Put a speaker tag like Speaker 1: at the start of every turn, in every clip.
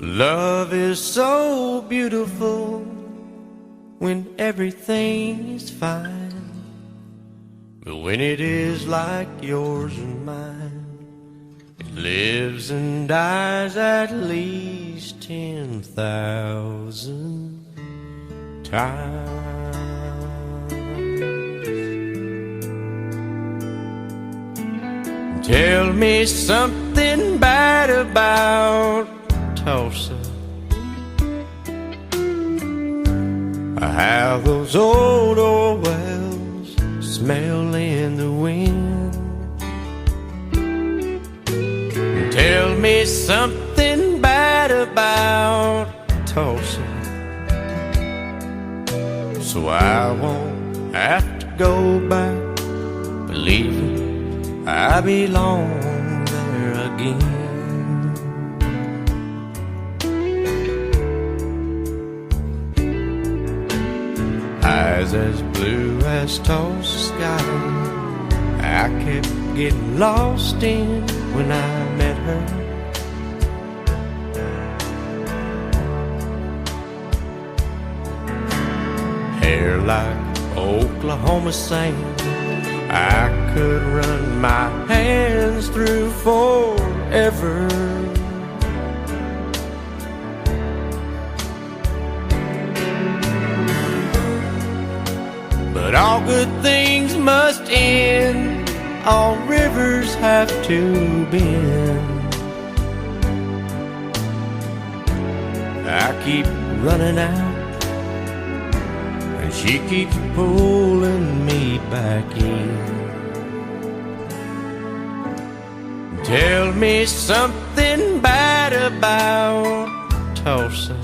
Speaker 1: Love is so beautiful when everything's fine, but when it is like yours and mine, it lives and dies at least 10,000 times. Tell me something bad about Tulsa, how those old wells smell in the wind. Tell me something bad about Tulsa, so I won't have to go back believing I belong there again. Eyes as blue as Tulsa sky, I kept getting lost in when I met her. Hair like Oklahoma sand, I could run my hands through forever. But all good things must end, all rivers have to bend. I keep running out, and she keeps pulling me back in. Tell me something bad about Tulsa,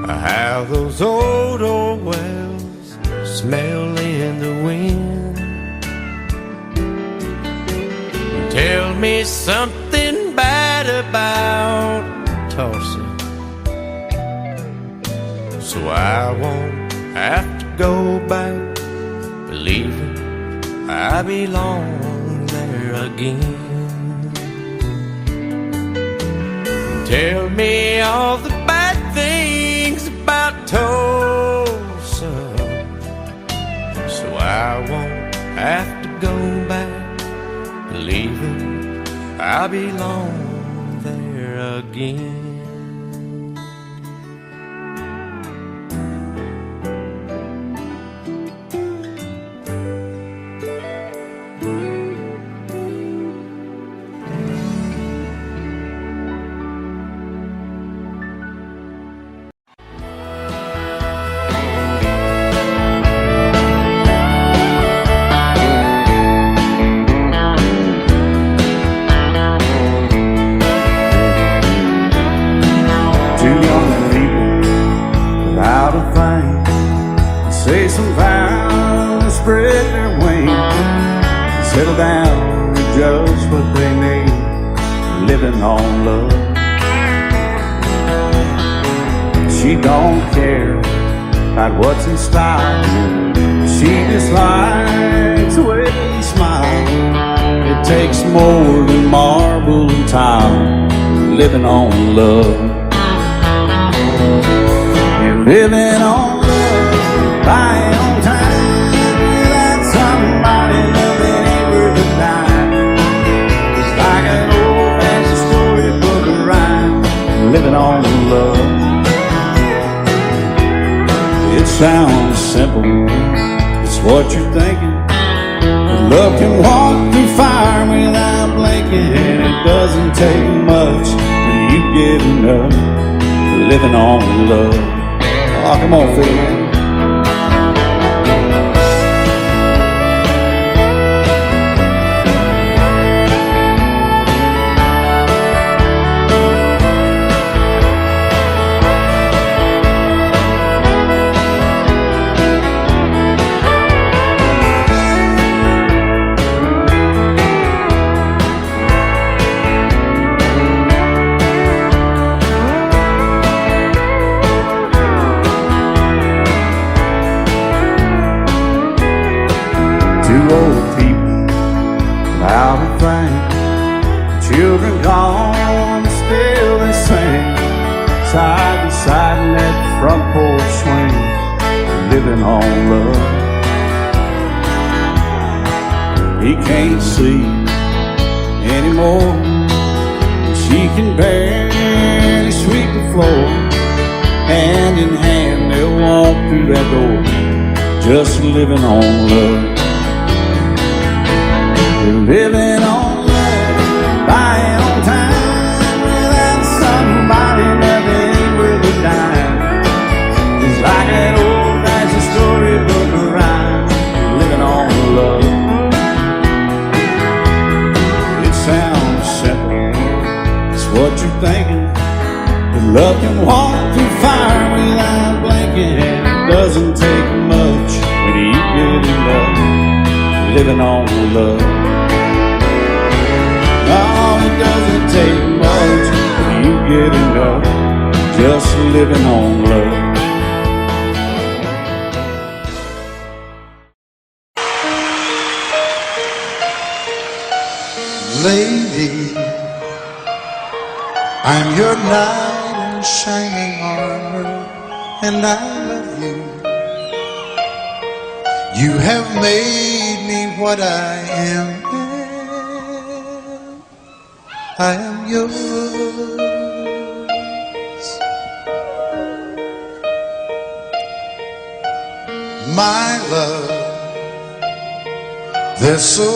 Speaker 1: how those old wells smell in the wind. Tell me something bad about Tulsa, so I won't have to go back believing I belong there again. Tell me all the bad things about Tulsa, so I won't have to go back believing I belong there again.
Speaker 2: Say some vows, spread their wings, settle down with just what they need, living on love. She don't care about what's in style, she just likes the way you smile. It takes more than marble and tile, living on love. You're living on buying on time without somebody loving ain't worth a dime. It's like an old-fashioned storybook of rhyme, living on love. It sounds simple, it's what you're thinking, but love can walk through fire without blinking, and it doesn't take much for you getting up, living on love. Oh, come on, Phil. Children gone, still they sing, side by side in that front porch swing, living on love. He can't sleep anymore, she can barely sweep the floor. Hand in hand they'll walk through that door, just living on love. They're living on love, buying on time, without somebody that ain't worth a dime. It's like that old-fashioned storybook rhyme, living on love. It sounds simple, it's what you're thinking. But love can walk through fire without blinking, and it doesn't take much when you get in love, living on love. Oh, it doesn't take much when you get in love, just living on love.
Speaker 3: Lady, I'm your knight in shining armor, and I love you. You have made me what I am. I am yours. My love, there's so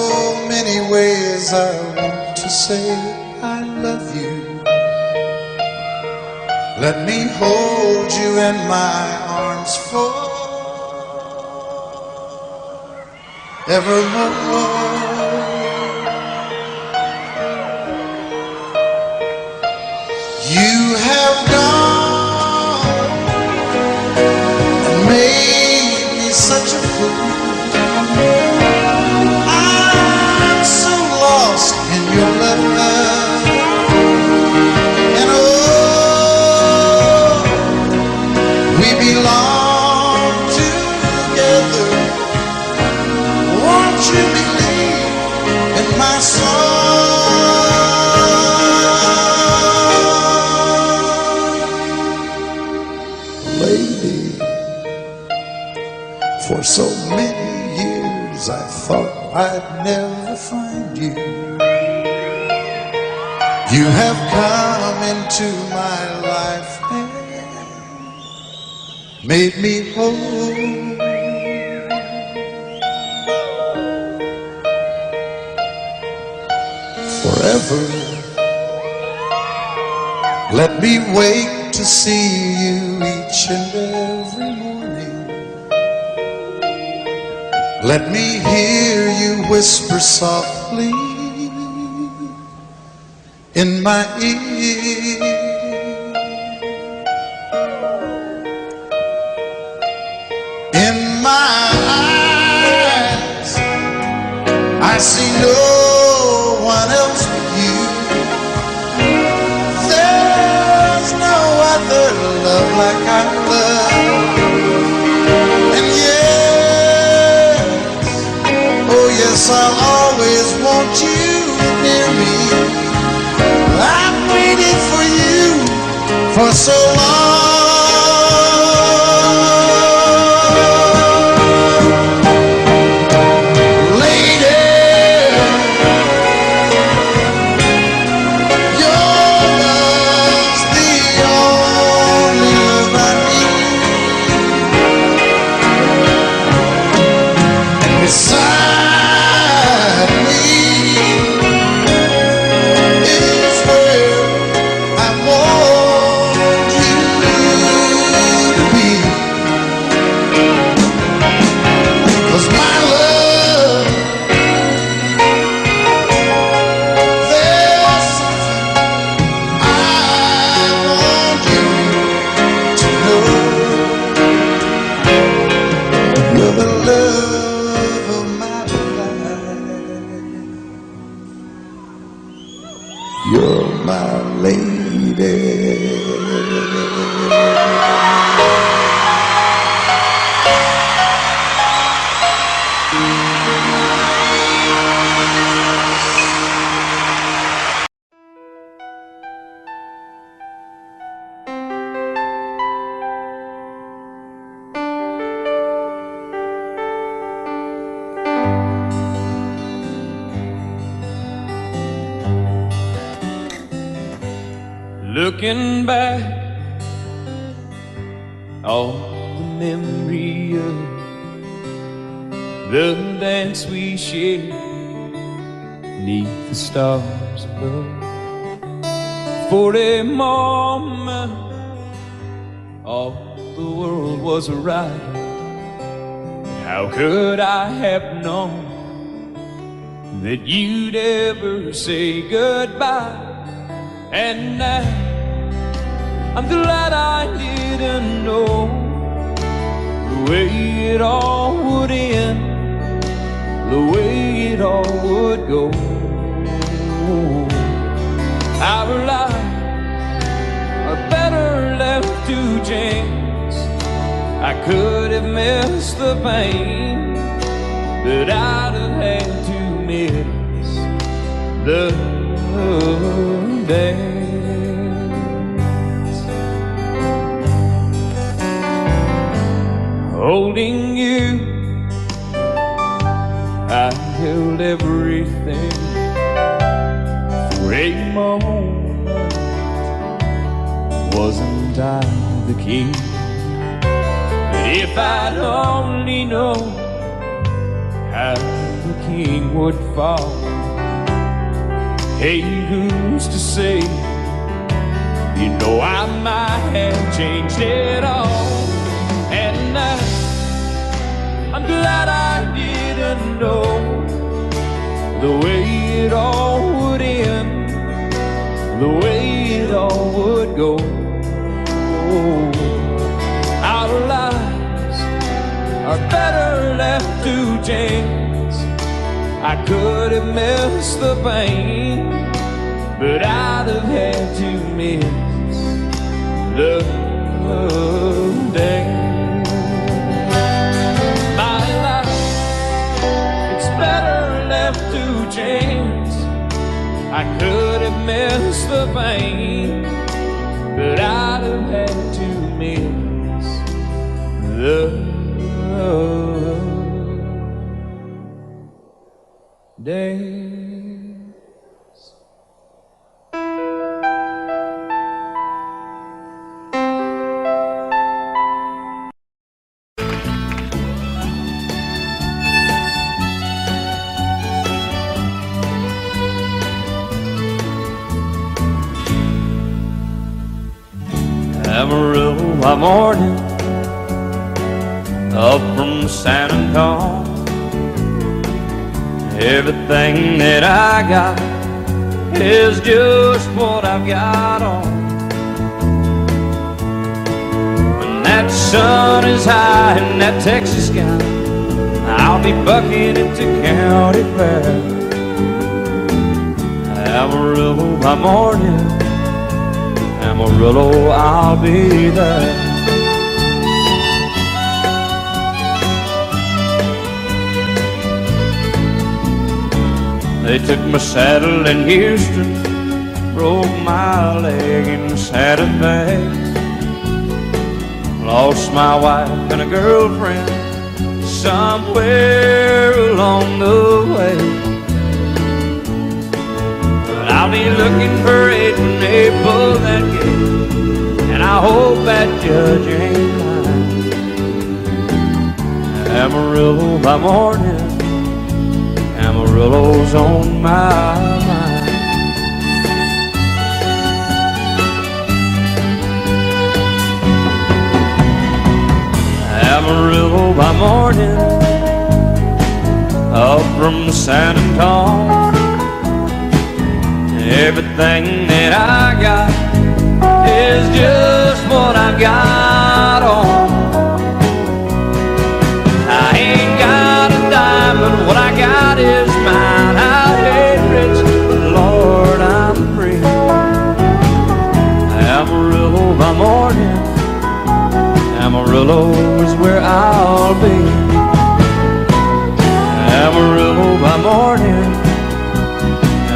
Speaker 3: many ways I want to say I love you. Let me hold you in my arms forevermore. You have gone and made me such a fool. I'm so lost in your love, and oh, we belong together. Won't you believe in my song? Lady, for so many years I thought I'd never find you. You have come into my life and made me whole. Forever, let me wake to see you each and every morning. Let me hear you whisper softly in my ear. In my eyes, I see no one else but you. There's no other love like our love. And yes, oh yes, I'll always want you near me. I've waited for you for so long. Beside me is where I want you to be. 'Cause my love, there's something I want you to know. You're the love of my life. You're my lady.
Speaker 1: Looking back on the memory of the dance we shared neath the stars above. For a moment, all the world was right. How could I have known that you'd ever say goodbye? And now I'm glad I didn't know the way it all would end, the way it all would go. Our lives are better left to chance. I could have missed the pain, but I'd have had to miss the dance. Holding you, I held everything. For a moment, wasn't I the king? But if I'd only known how the king would fall, hey, who's to say? You know I might have changed it all. And I'm glad I didn't know the way it all would end, the way it all would go. Our lives are better left to chance. I could have missed the pain, but I'd have had to miss the dance. My life, it's better left to chance. I could have missed the pain, but I'd have had to miss the days. Amarillo by morning, up from San Antonio. Everything that I got is just what I've got on. When that sun is high in that Texas sky, I'll be bucking into county fair. Amarillo by morning, Amarillo, I'll be there. They took my saddle in Houston, broke my leg in Santa Fe. Lost my wife and a girlfriend somewhere along the way. But I'll be looking for it when they pull that gate, and I hope that judge ain't lying. Amarillo by morning, Amarillo's on my mind. Amarillo by morning, up from San Antonio. Everything that I got is just what I've got on. I ain't got a dime, but what I got is mine. I ain't rich, but Lord, I'm free. Amarillo by morning, Amarillo is where I'll be. Amarillo by morning,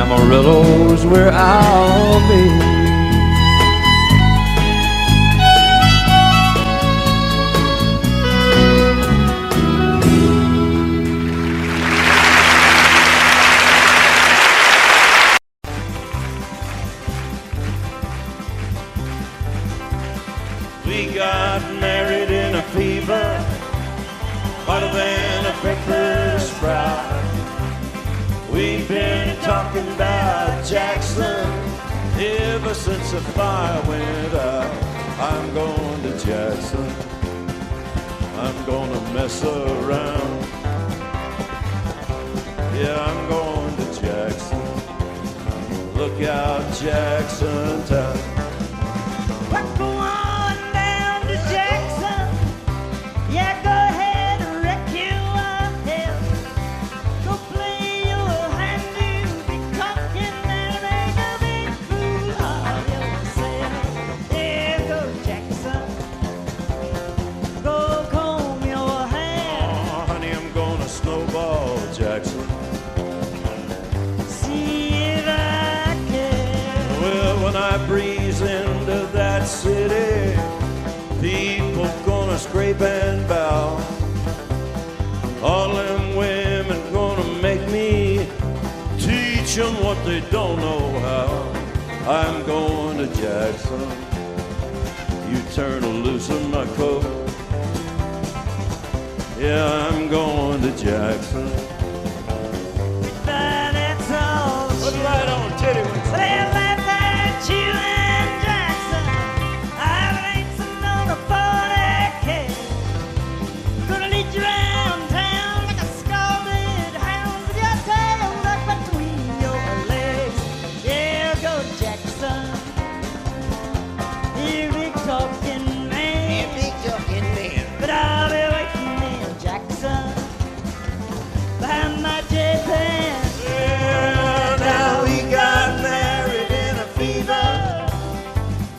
Speaker 1: Amarillo is where I'll be. got married in a fever, hotter than a pepper sprout. We've been talking about Jackson ever since the fire went out. I'm going to Jackson, I'm gonna mess around. Yeah, I'm going to Jackson. Look out, Jackson Town.
Speaker 4: We're going down to Jackson. Yeah, go ahead and wreck yourself. Go play your hand, you be cocking and make a big fool of yourself. Yeah, go Jackson. Go comb your hair.
Speaker 1: Oh, honey, I'm gonna snowball Jackson. When I breeze into that city, people gonna scrape and bow. All them women gonna make me teach them what they don't know how. I'm going to Jackson. You turn loose in my coat. Yeah, I'm going to Jackson.
Speaker 4: But it's all
Speaker 1: Put it right on, titty wings.
Speaker 4: You and Jackson, I've racing on a 40K. Gonna lead you around town like a scalded hound with your tail tucked between your legs. Yeah, go Jackson. You big talking man. But I'll be waiting in Jackson behind my J-Pan.
Speaker 1: Yeah, now we got married in a fever,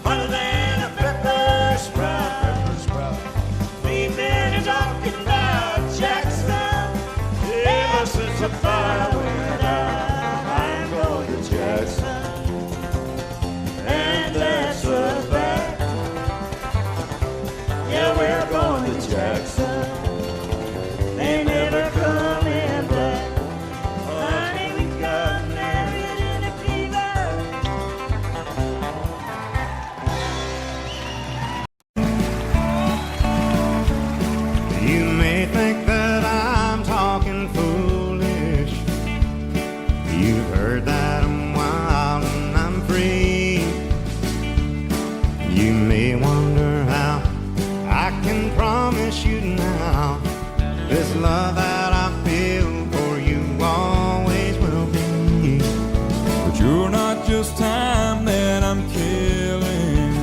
Speaker 1: hotter than a pepper sprout. We've been talking about Jackson ever since the fire went out. I'm going to Jackson, and that's a fact. Yeah, we're going to Jackson. They never coming back. Honey, we got married in a fever.
Speaker 2: You may think that I'm talking foolish. You've heard that I'm wild and I'm free. You may wonder how I can promise you now this love that I feel for you always will be.
Speaker 5: But you're not just time that I'm killing.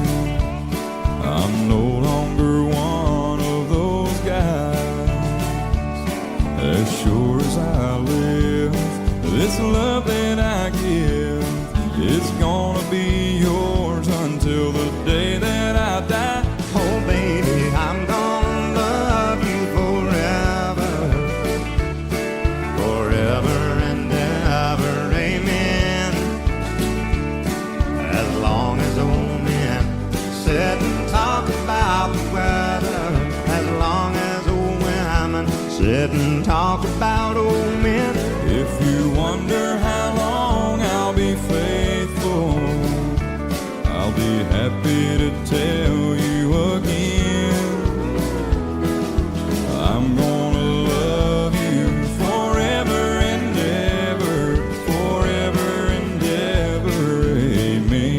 Speaker 5: I'm no longer one of those guys. As sure as I live, this love that I give, it's gonna be yours until the day that I die.
Speaker 2: Oh baby, I'm gonna love you forever, forever and ever, amen. As long as old men sit and talk about the weather, as long as old women sit and talk about old men.
Speaker 5: If you wonder how long I'll be faithful, I'll be happy to tell you again. I'm gonna love you forever and ever, forever and ever, amen.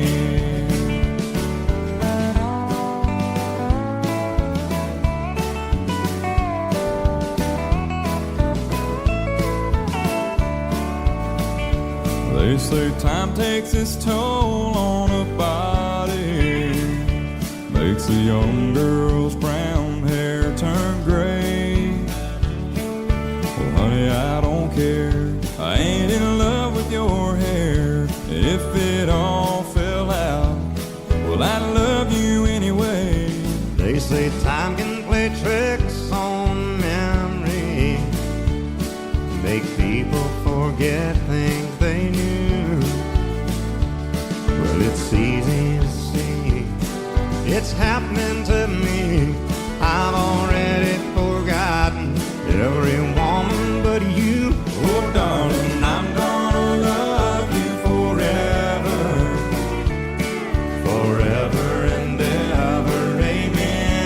Speaker 5: They say time takes its toll on a body, makes a young girl's brown hair turn gray. Well, honey, I don't care. I ain't in love with your hair. If it all fell out, well, I love you anyway.
Speaker 2: They say time can play tricks on memory, make people forget things they knew. Well, it's easy to see, it's happening to me. I've already forgotten every woman but you. Oh darling, I'm gonna love you forever, forever and ever, amen.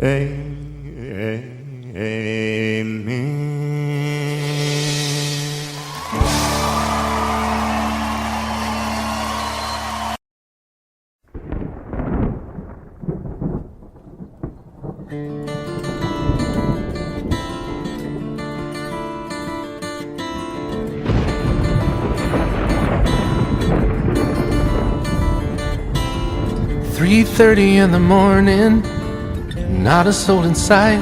Speaker 6: "3:30 in the morning, not a soul in sight.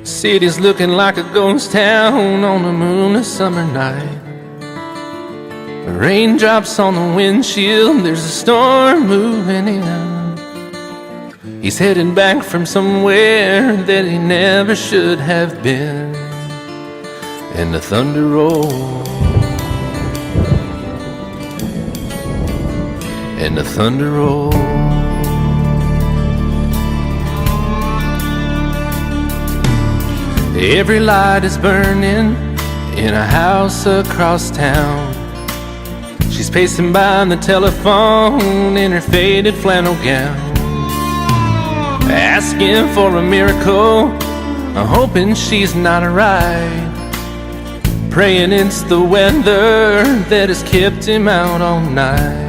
Speaker 6: City's looking like a ghost town on a moonless summer night. Raindrops on the windshield, there's a storm moving in. He's heading back from somewhere that he never should have been. And the thunder rolls, and the thunder rolls. Every light is burning in a house across town. She's pacing by the telephone in her faded flannel gown, asking for a miracle, hoping she's not alright, praying it's the weather that has kept him out all night.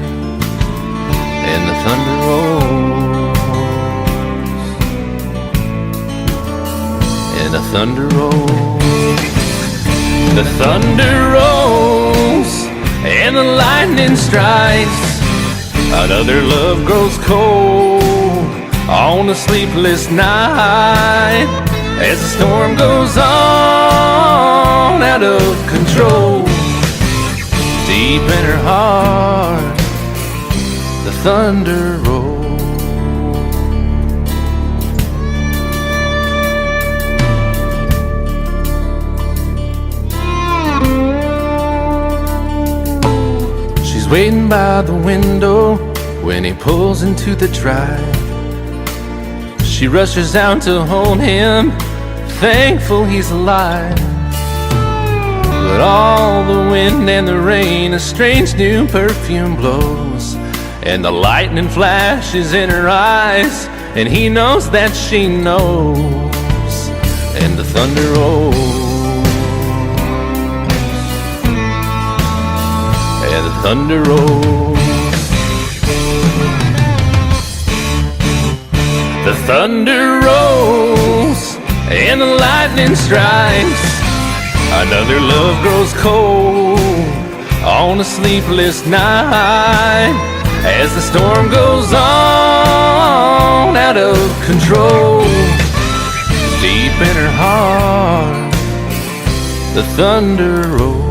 Speaker 6: And the thunder rolls, and the thunder rolls. The thunder rolls, and the lightning strikes. Another love grows cold on a sleepless night, as the storm goes on out of control. Deep in her heart, the thunder rolls. She's waiting by the window when he pulls into the drive. She rushes out to hold him, thankful he's alive. But all the wind and the rain, a strange new perfume blows, and the lightning flashes in her eyes, and he knows that she knows. And the thunder rolls, and the thunder rolls. The thunder rolls, and the lightning strikes. Another love grows cold on a sleepless night, as the storm goes on out of control. Deep in her heart, the thunder rolls.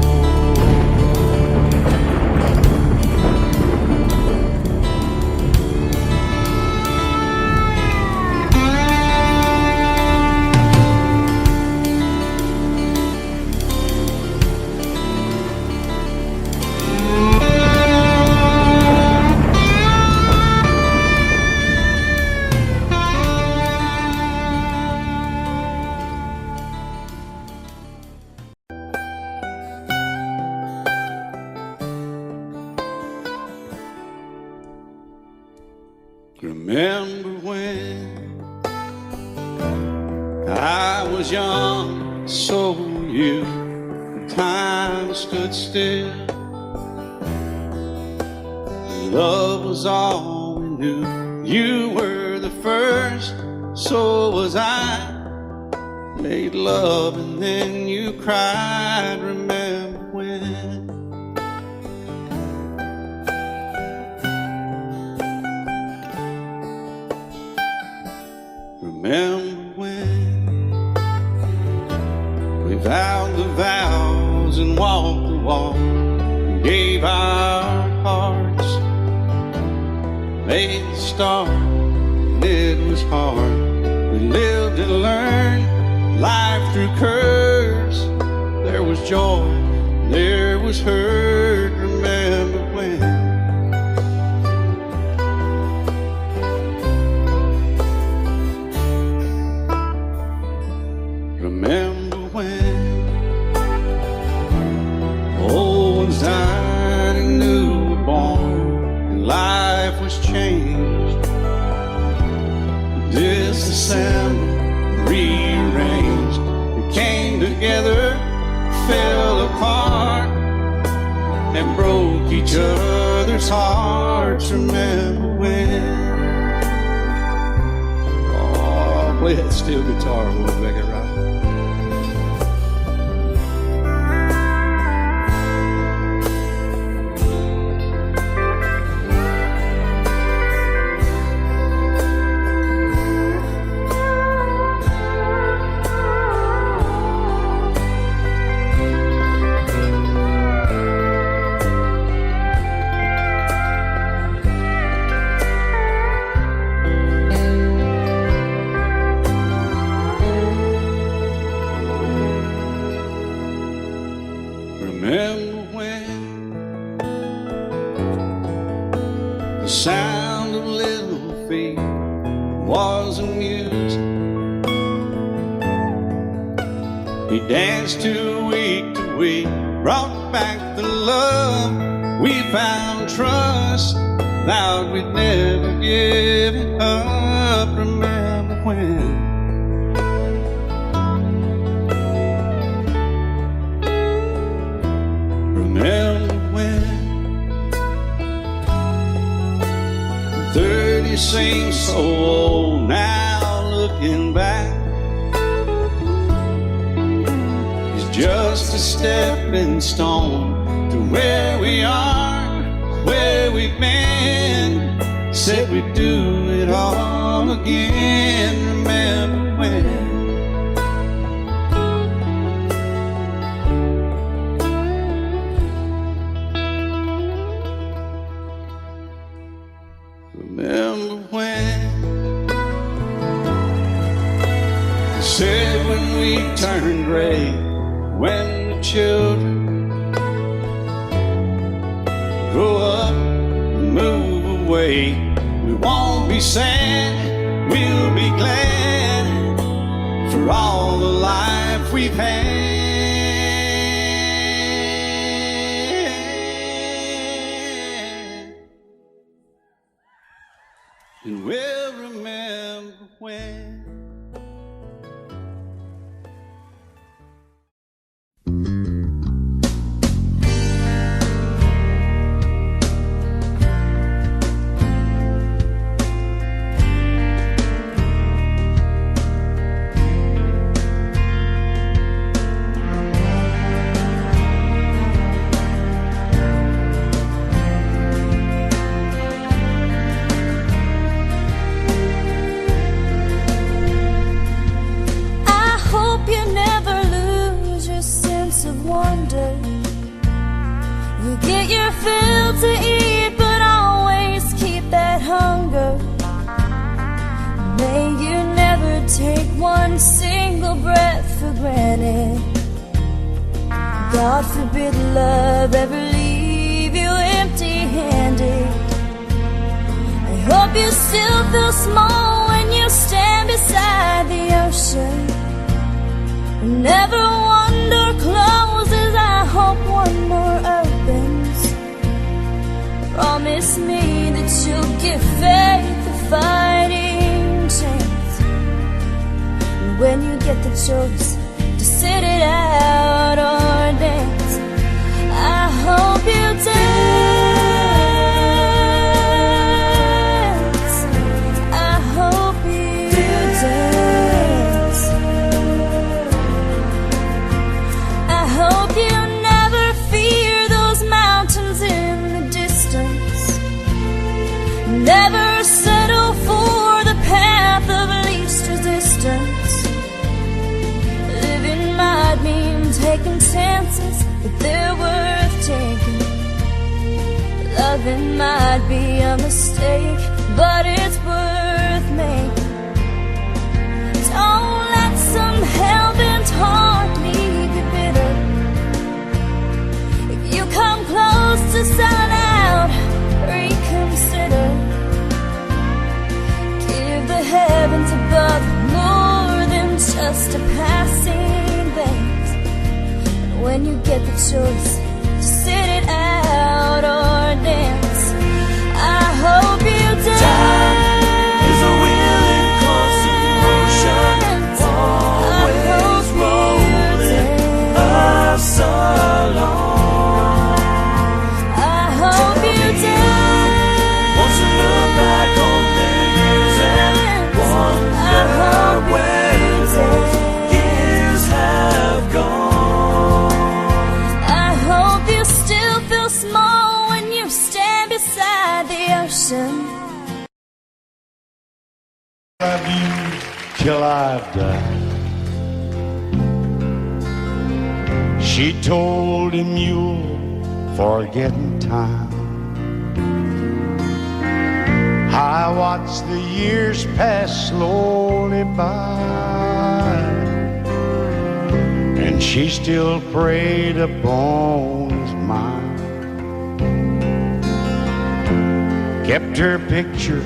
Speaker 2: Remember when I was young, so were you. Time stood still. Love was all we knew. You were the first, so was I. Made love and then you cried. Remember when? Remember when we vowed the vows and walked the walk, and gave our hearts, made the start, and it was hard. We lived and learned life through curves. There was joy, there was hurt. Remember when? Remember when old ones died and new were born, and life was changed. This the reassembled, rearranged. We came together, fell apart, and broke each other's hearts. Remember when? Oh, play that steel guitar a little bit, right? Remember when the sound of little feet was amusing? We danced to week, brought back the love. We found trust, vowed we'd never give it up. Remember when? Remember when 30 seems so old now, looking back. It's just a stepping stone to where we are, where we've been. Said we'd do it all again. Remember when? Remember when they said when we turn gray, when the children grow up and move away, we won't be sad, we'll be glad for all the life we've had. And we'll remember when.
Speaker 4: You get your fill to eat, but always keep that hunger. May you never take one single breath for granted. God forbid love ever leave you empty-handed. I hope you still feel small when you stand beside the ocean. Never one door closes, I hope one more opens. Promise me that you'll give faith a fighting chance. And when you get the choice to sit it out or dance, I hope you dance. I hope you dance. I hope you never fear those mountains in the distance. Never settle for the path of least resistance. Living might mean taking chances, but they're worth taking. Loving might be a mistake, but it's worth making. Don't let some hell-bent heart leave you bitter. If you come close to selling out, reconsider. Give the heavens above more than just a passing glance. And when you get the choice to sit it out or dance, I hope you dance.
Speaker 1: Time is a willing constant
Speaker 2: I've died. She told him you'll forget in time. I watched the years pass slowly by, and she still preyed upon his mind. Kept her picture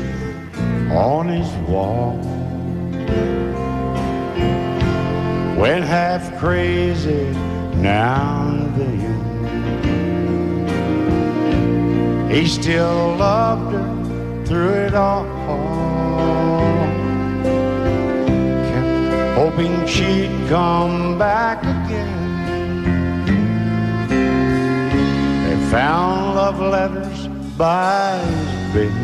Speaker 2: on his wall. Went half crazy now and then. He still loved her through it all. Kept hoping she'd come back again. They found love letters by his bed,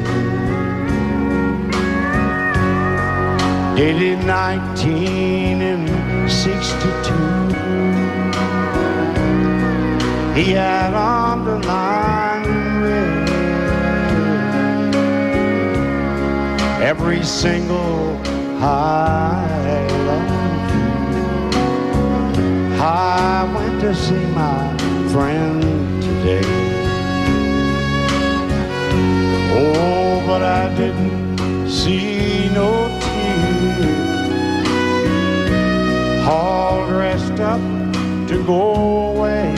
Speaker 2: dated 1962. He had underlined red every single I love you. I went to see my friend today. Oh, but I didn't see no tears, all dressed up to go away.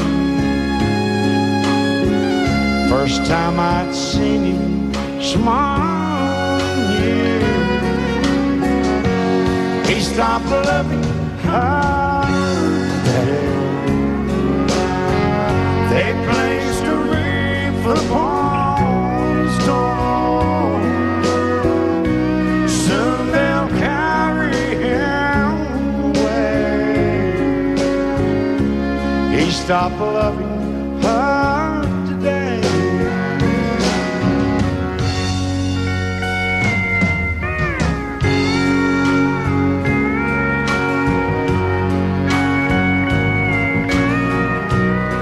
Speaker 2: First time I'd seen him smile in years. He stopped loving her today. They placed a wreath upon his door. Soon they'll carry him away. He stopped loving her today.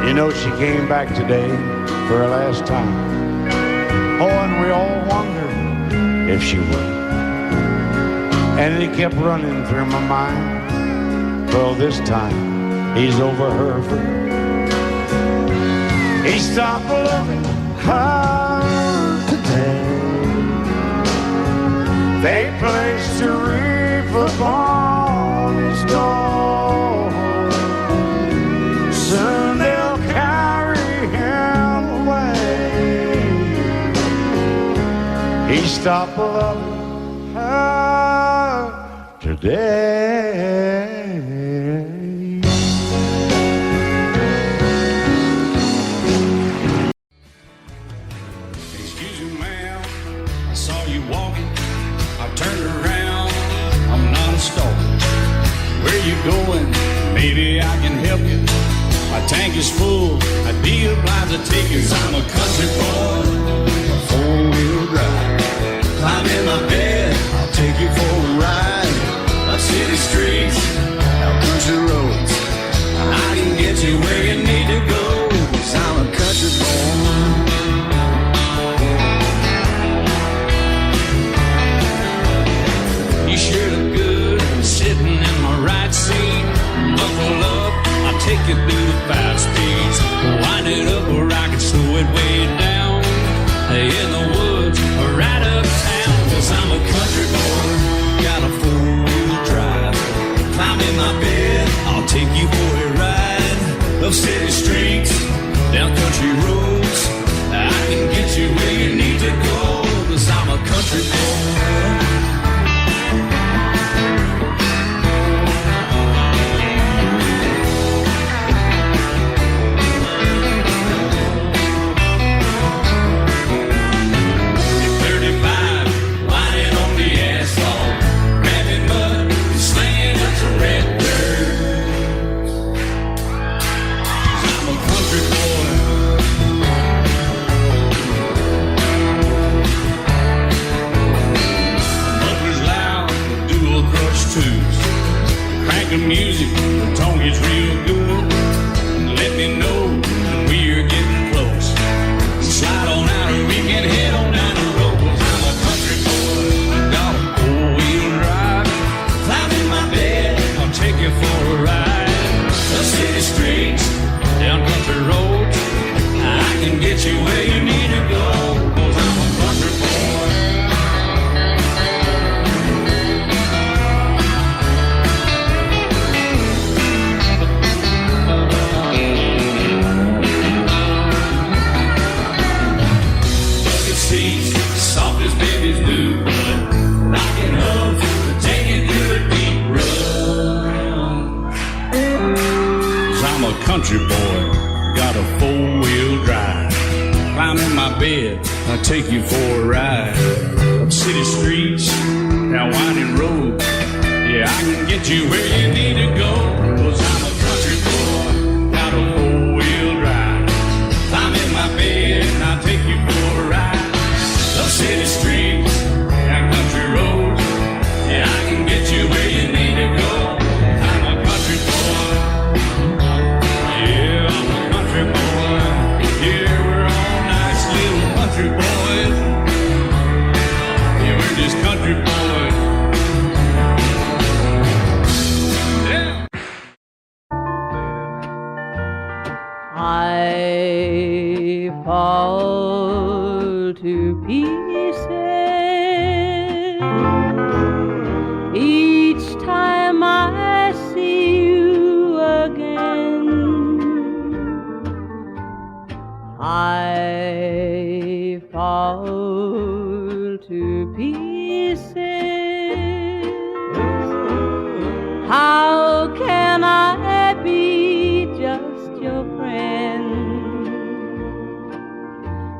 Speaker 2: You know, she came back today for her last time. Oh, and we all wondered if she would. And it kept running through my mind. Well, this time he's over her for good. He stopped loving her today. They placed a wreath upon his door. Soon they'll carry him away. He stopped loving her today. Excuse me, ma'am, I saw you walking. I turned around, I'm not a stalker. Where you going? Maybe I can help you. My tank is full, I'd be obliged to take you. 'Cause I'm a country boy, a four-wheel drive. Climb in my bed, I'll take you for a ride. Up city streets, out country roads, I can get you where you need to go. 'Cause I'm a country boy. You sure look good sitting in my right seat. Buckle up, I'll take you through the 5 speeds. Wind it up where I can slow it way down. In the woods or right uptown. 'Cause I'm a country boy, got a 4-wheel drive. Climb in my bed, I'll take you for a ride. Up city streets, down country roads, I can get you where you need to go. 'Cause I'm a country boy. Asphalt.
Speaker 1: you where you need to go, 'cause I'm a country boy. Bucket seats, soft as babies do, rocking hubs, taking through a deep run. 'Cause I'm a country boy, got a 4-wheel drive. Climb in my bed, I'll take you for a ride. Up city streets, down winding roads. Yeah, I can get you where you need to go, 'cause I'm a country boy, got a 4-wheel drive. Climb in my bed and I'll take you for a ride. Up city streets, down country roads. Yeah, I can get you where you need to go. I'm a country boy. Yeah, I'm a country boy. Yeah, we're all nice little country boys. Yeah, we're just country boys. Yeah.
Speaker 7: I fall to pieces each time I see you again. I fall to pieces. How can I be just your friend?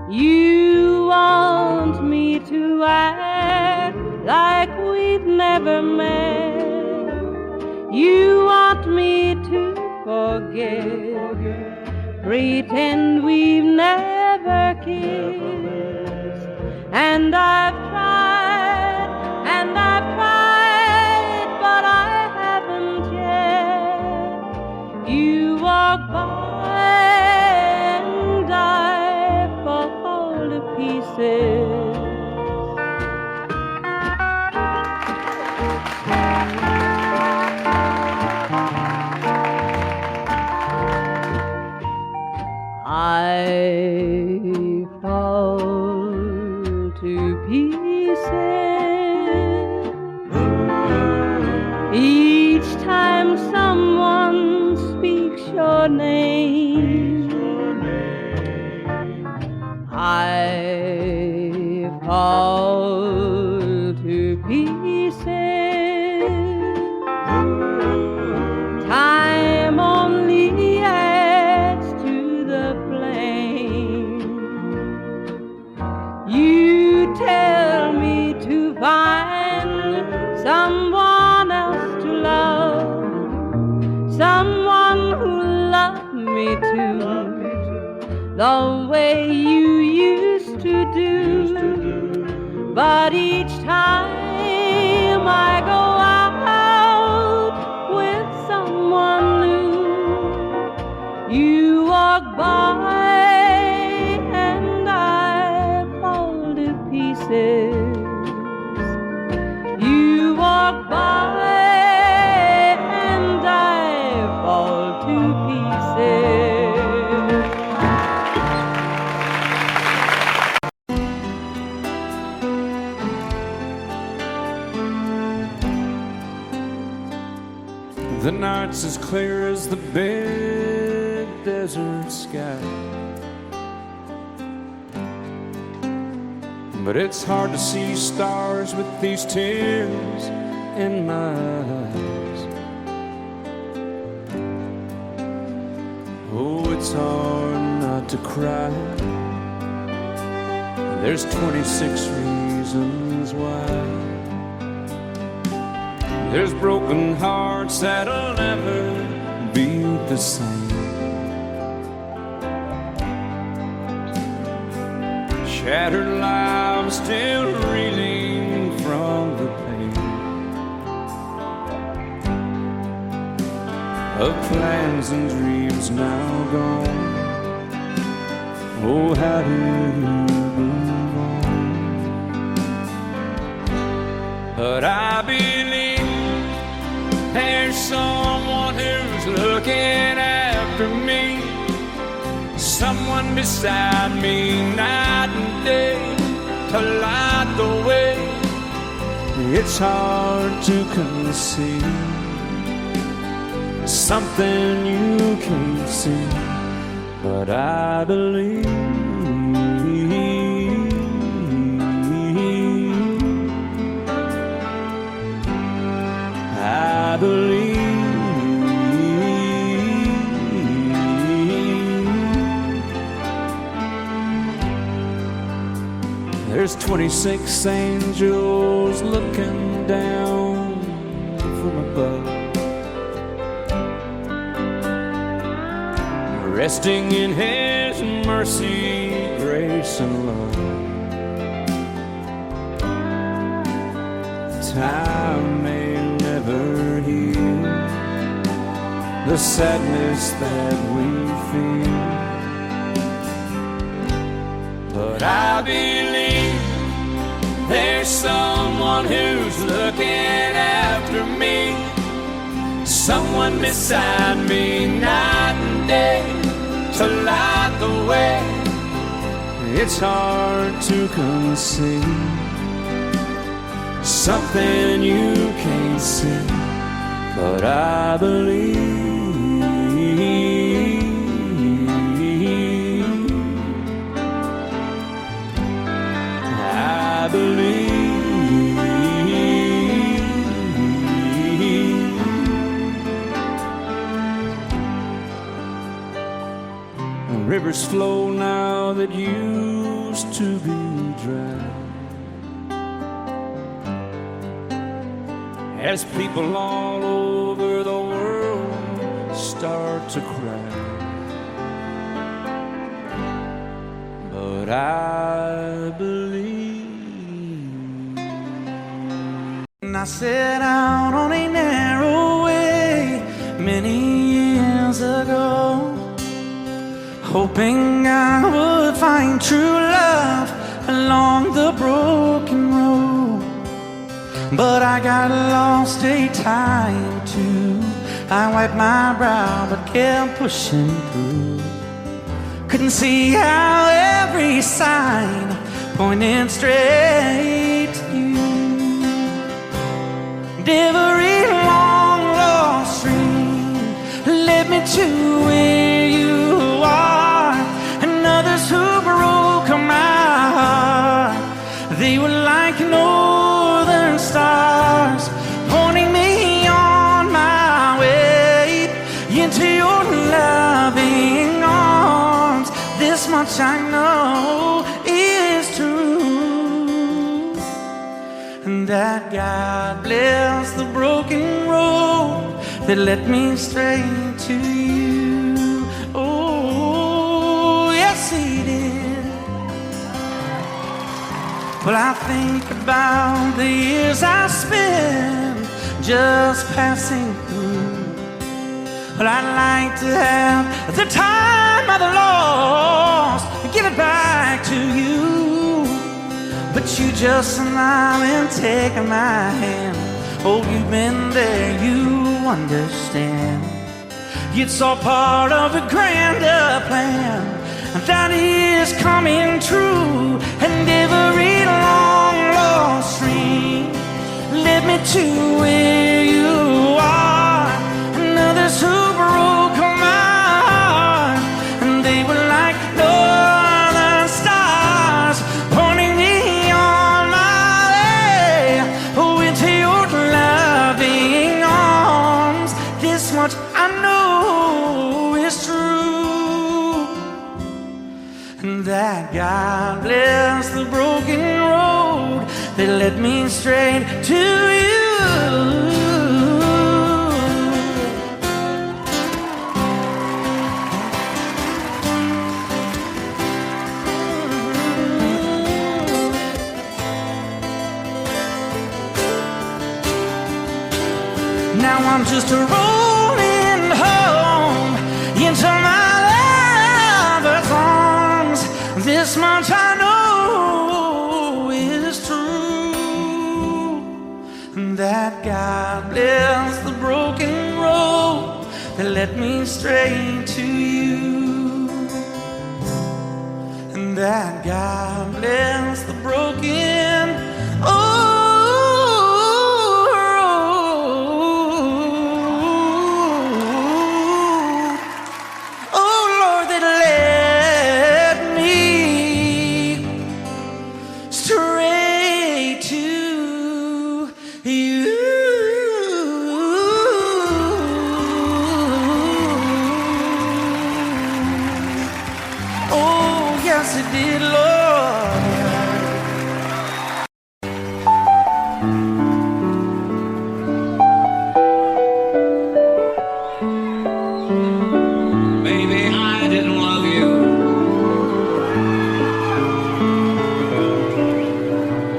Speaker 7: You want me to act like we've never met. You want me to forget, pretend we've never kissed. And I've tried, but I haven't yet. You walk by and I fall to pieces. I fall to pieces each time someone speaks your name. I fall to pieces. Time only adds to the flame. You tell me to find someone else to love, someone who loved me too, the way you used to do. But each time I go out with someone new, you walk by and I fall to pieces. You walk by and I fall to pieces.
Speaker 1: The night's as clear as the big desert sky, but it's hard to see stars with these tears in my eyes. Oh, it's hard not to cry. There's 26 reasons why. There's broken hearts that'll never be the same. Shattered lives still reeling from the pain of plans and dreams now gone. Oh, how do you move on? But I believe there's someone who's looking after me, someone beside me night and day to light the way. It's hard to conceive something you can't see, but I believe. I believe. There's 26 angels looking down from above, resting in His mercy, grace, and love. Time may never heal the sadness that we feel, but I believe there's someone who's looking after me, someone beside me night and day to light the way. It's hard to conceive something you can't see, but I believe. I believe. Rivers flow now that used to be dry, as people all over the world start to cry. But I believe.
Speaker 8: And I set out on a narrow way many years ago, hoping I would find true love along the broken road. But I got lost a time too. I wiped my brow but kept pushing through. Couldn't see how every sign pointed straight to you. Every long lost stream led me to where you are, and others who broke my heart, they were like northern stars, pointing me on my way into your loving arms. This much I know is true, and that God bless the broken road that led me straight to you. Oh, yes, He did. Well, I think about the years I spent just passing through. Well, I'd like to have the time I've lost and give it back to you. But you just smile and take my hand. Oh, you've been there, you understand. It's all part of a grander plan that is coming true. And every long lost stream led me to where you are, and others who broke my heart, and they were like northern stars, pointing me on my way, oh, into your loving arms. This much I know is true, and that God bless the broken road that led me straight to you. Now I'm just rolling home into my lover's arms. This much I know is true, that God bless the broken road that led me straight to you. that God bless the broken. Oh Lord, that led me straight to you. Oh, yes, it did, Lord.
Speaker 1: Maybe I didn't love you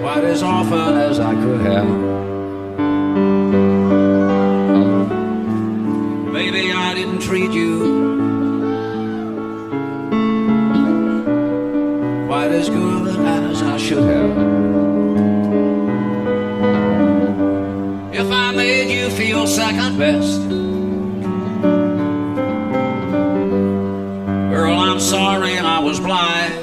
Speaker 1: quite as often as I could have. Maybe I didn't treat you quite as good as I should have. If I made you feel second best, girl, I'm sorry I was blind.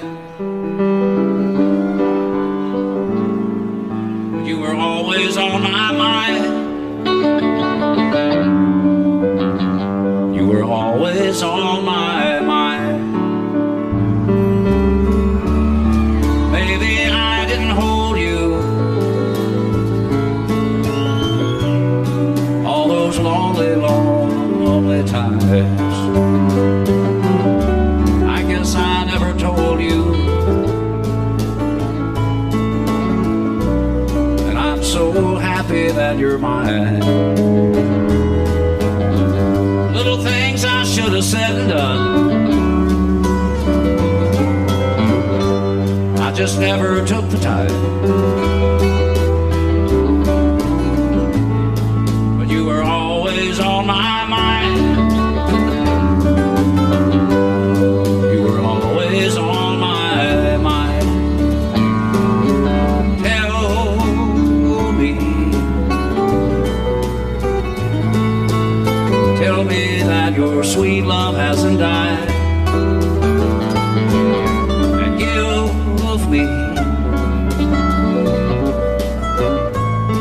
Speaker 1: You were always on my mind. You were always on my mind. Maybe I didn't hold you all those lonely, lonely times. I guess I never told you, and I'm so happy that you're mine. Little things I should have said and done, I just never took the time. But you were always on my mind. You were always on my mind. Tell me that your sweet love hasn't died. And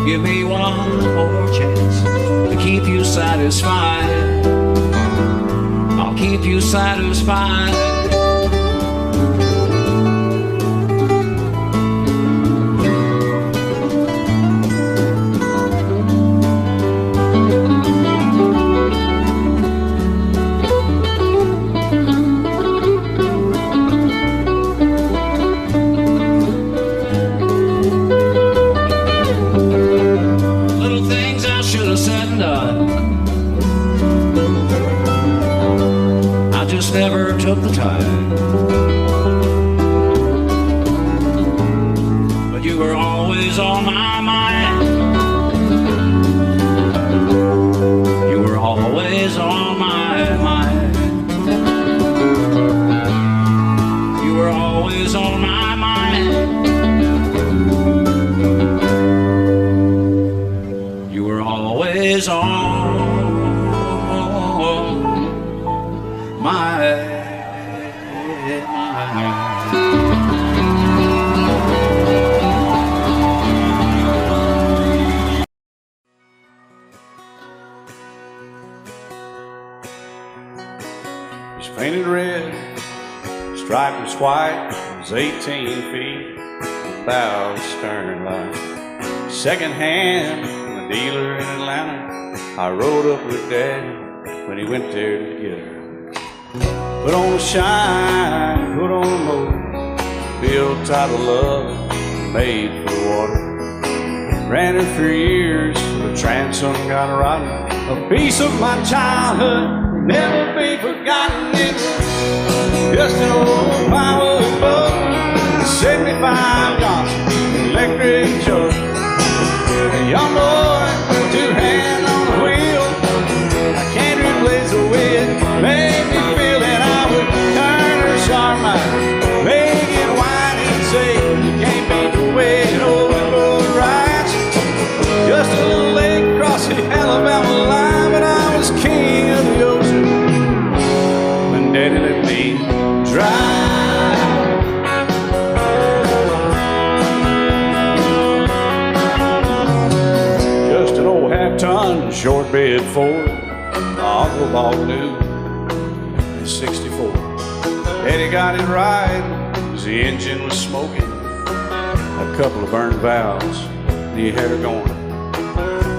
Speaker 1: give me one more chance to keep you satisfied. I'll keep you satisfied. Never took the time, but you were always on my mind. You were always on my mind. You were always on my mind. You were always on my
Speaker 2: He's painted red, striped was white, was 18 feet, without a stern light. Second hand from a dealer in Atlanta, I rode up with Dad when he went there to get her. Put on a shine, put on a motor, built out of love, made for water. Ran her for years, the transom got rotten. A piece of my childhood, never be forgotten. It was just an old firewood boat, 75 Johnson, electric jug. A young boy, two hands on the wheel. I can't replace the way it made me feel that I would turn her sharp mind, make it whine and say, you can't beat the way it always goes right. Just a little lake across the Alabama line, but I was king of the ocean when Daddy let me drive. cornbread Ford. My Uncle Baloo in 64. Daddy got it right, 'cause the engine was smoking. A couple of burned valves, and he had her going.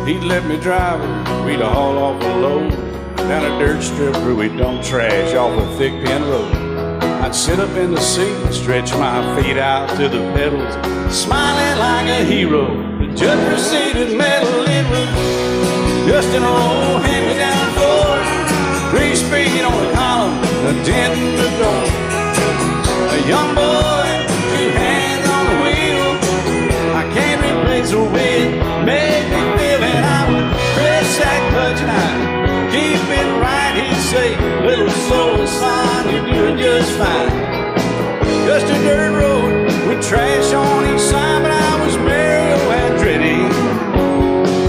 Speaker 2: He'd let me drive her, we'd haul off a load down a dirt strip where we'd dump trash off a thick pin road. I'd sit up in the seat and stretch my feet out to the pedals, smiling like a hero. The judge proceeded meddling with just an old hand-me-down Ford. 3-speed on the column, a dent in the door. A young boy, 2 hands on the wheel. I can't replace the way it made me feel. And I would press that clutch and I'd keep it right. He'd say, little soul, son, you're doing just fine. Just a dirt road with trash on each side, but I was merry and dready,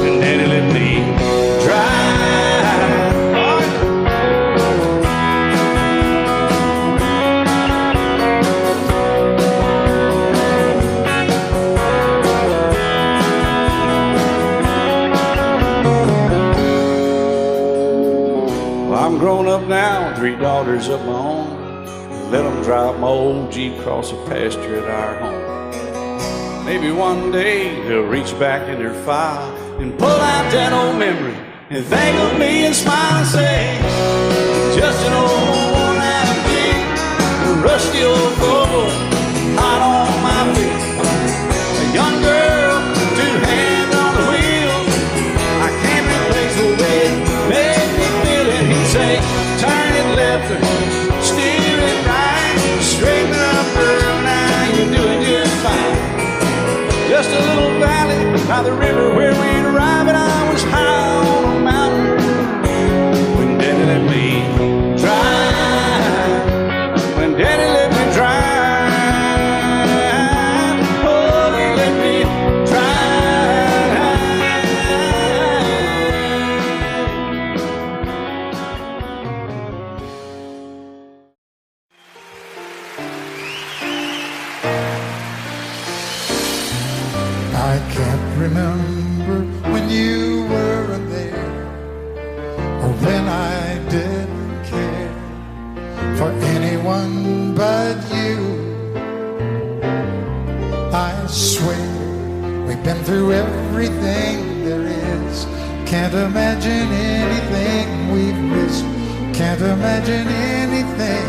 Speaker 2: and Daddy let me drive. Well, I'm grown up now, 3 daughters of my own. Let them drive my old Jeep across the pasture at our home. Maybe one day they'll reach back in their file and pull out that old memory and think of me and smile and say, just an old worn-out Jeep, a rusty old Volvo, hot on my feet. A young girl, 2 hands on the wheel. I can't replace the way it made me feel. And he'd say, turn it left or steer it right, straighten up, girl, now you're doing just fine. Just a little valley by the river where we'd arrive, and I was high on a mountain when Daddy let me drive. When Daddy let me drive, oh, he let me
Speaker 3: I can't remember when you weren't there, or when I didn't care for anyone but you. I swear we've been through everything there is. Can't imagine anything we've missed. Can't imagine anything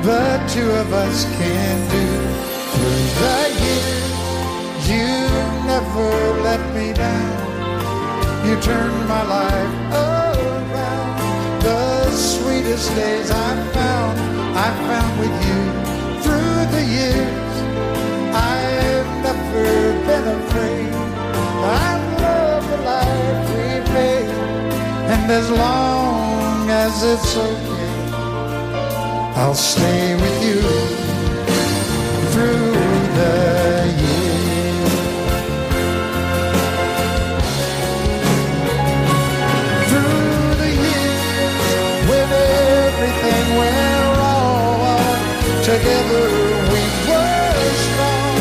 Speaker 3: the 2 of us can do. Through the years, you never let me down. You turned my life around. The sweetest days I found with you. Through the years, I've never been afraid. I love the life we made, and as long as it's okay, I'll stay with you through the years. Through the years, when everything went wrong, together we were strong.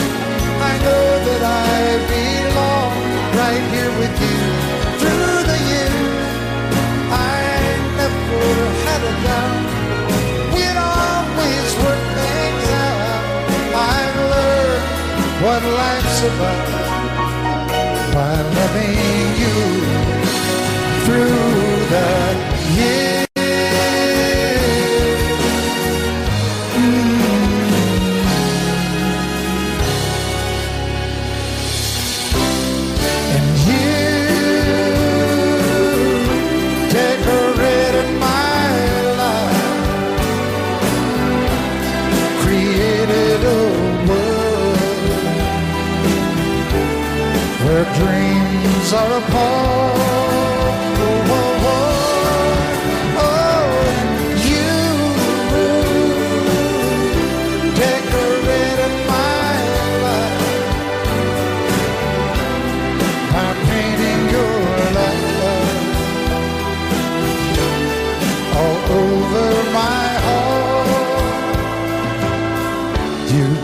Speaker 3: I know that I belong right here with you. Through the years, I never had a doubt. We'd always work things out. I've learned what life's about by loving you through the years. And you decorated my life, created a world where dreams are apart.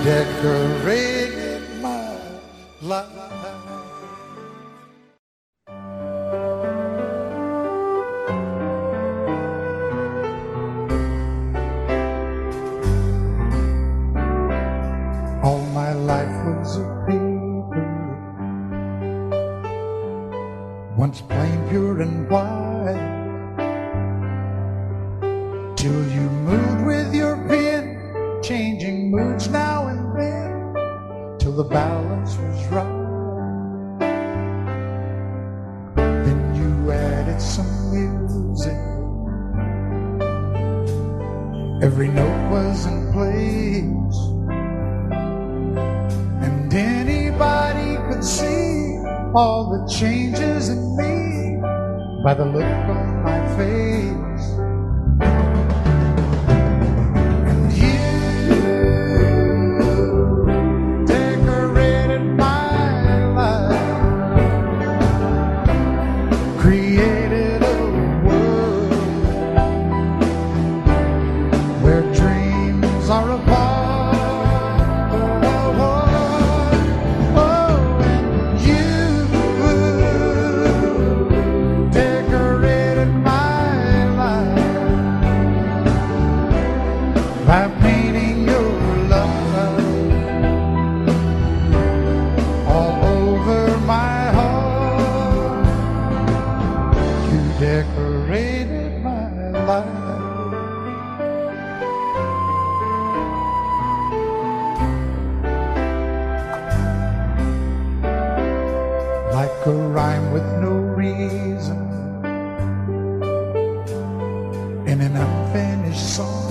Speaker 3: Decorated my life. the balance was right. Then you added some music. Every note was in place, and anybody could see all the changes in me by the look on my face. And you decorated my life, created a world where dreams are apart. By painting your love all over my heart, you decorated my life. Like a rhyme with no reason in an unfinished song.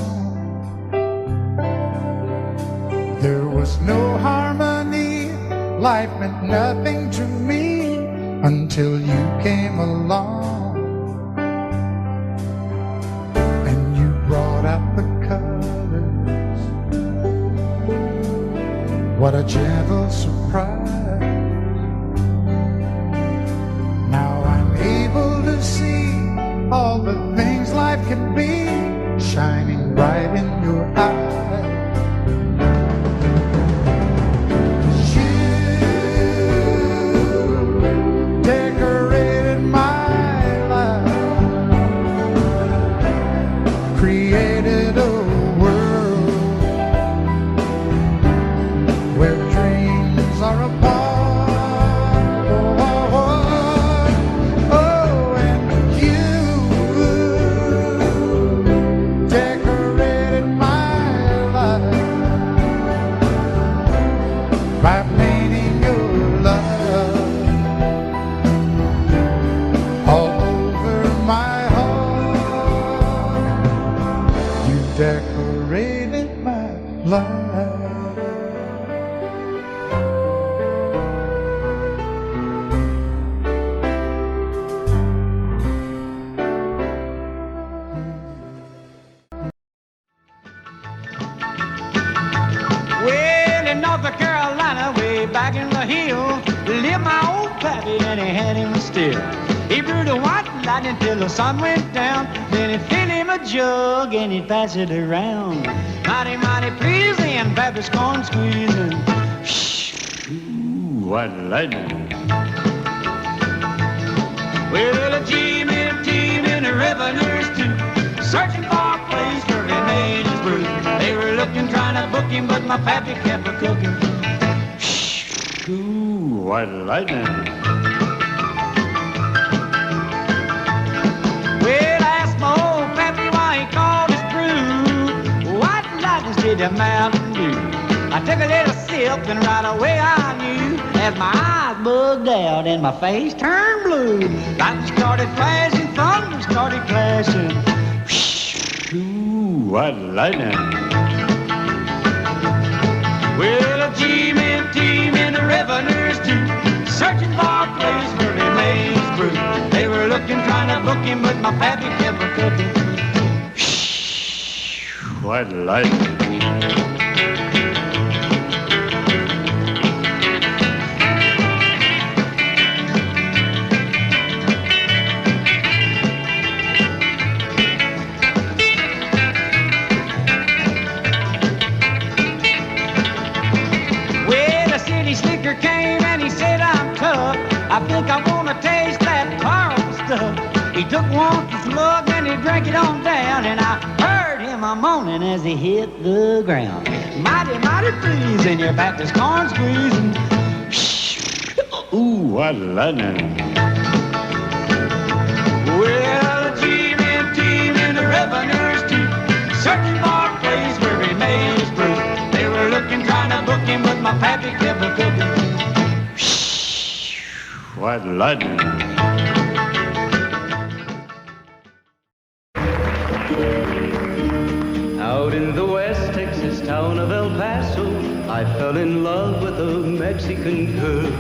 Speaker 3: There was no harmony, life meant nothing to me until you came along. And you brought out the colors. What a gentle surprise. Now I'm able to see all the things life can be, shining bright in your eyes. Created a world where dreams are apart. Oh, and you decorated my life by painting your love all over my decorated my life.
Speaker 8: Well, in North Carolina, way back in the hills, lived my old pappy and he had him still. He brewed a white lightning till the sun went down. Then he'd fill him a jug and he'd pass it around. Mighty, mighty pleasing, Baptist corn squeezing. Shh, ooh, white lightning. Well, a team in the revenues too, searching for a place where he made his brew. They were looking, trying to book him, but my pappy kept a cooking. Shh, ooh, white lightning. Well, I asked my old pappy why he called his brew White Lightning did the Mountain Dew. I took a little sip and right away I knew, as my eyes bugged out and my face turned blue. Lightning started flashing, thunder started clashing. Whoosh, ooh, white lightning. Well, a team in the revenues too, searching for a place where he made his brew. They were looking, trying to book him, but my pappy kept a cooking. Shh, white lightning. Well, the city slicker came and he said, I'm tough. I think I want to taste that powerful stuff. He took one slug and he drank it on down, and I heard him a moaning as he hit the ground. Mighty, mighty pleasing, your Baptist corn squeezing. Shh, ooh, what lightning. Well, the team in the revenues too, searching for a place where he made his brew. They were looking, trying to book him, but my
Speaker 9: happy careful cooking.
Speaker 2: White lightning.
Speaker 10: Out in the West Texas town of El Paso, I fell in love with a Mexican girl.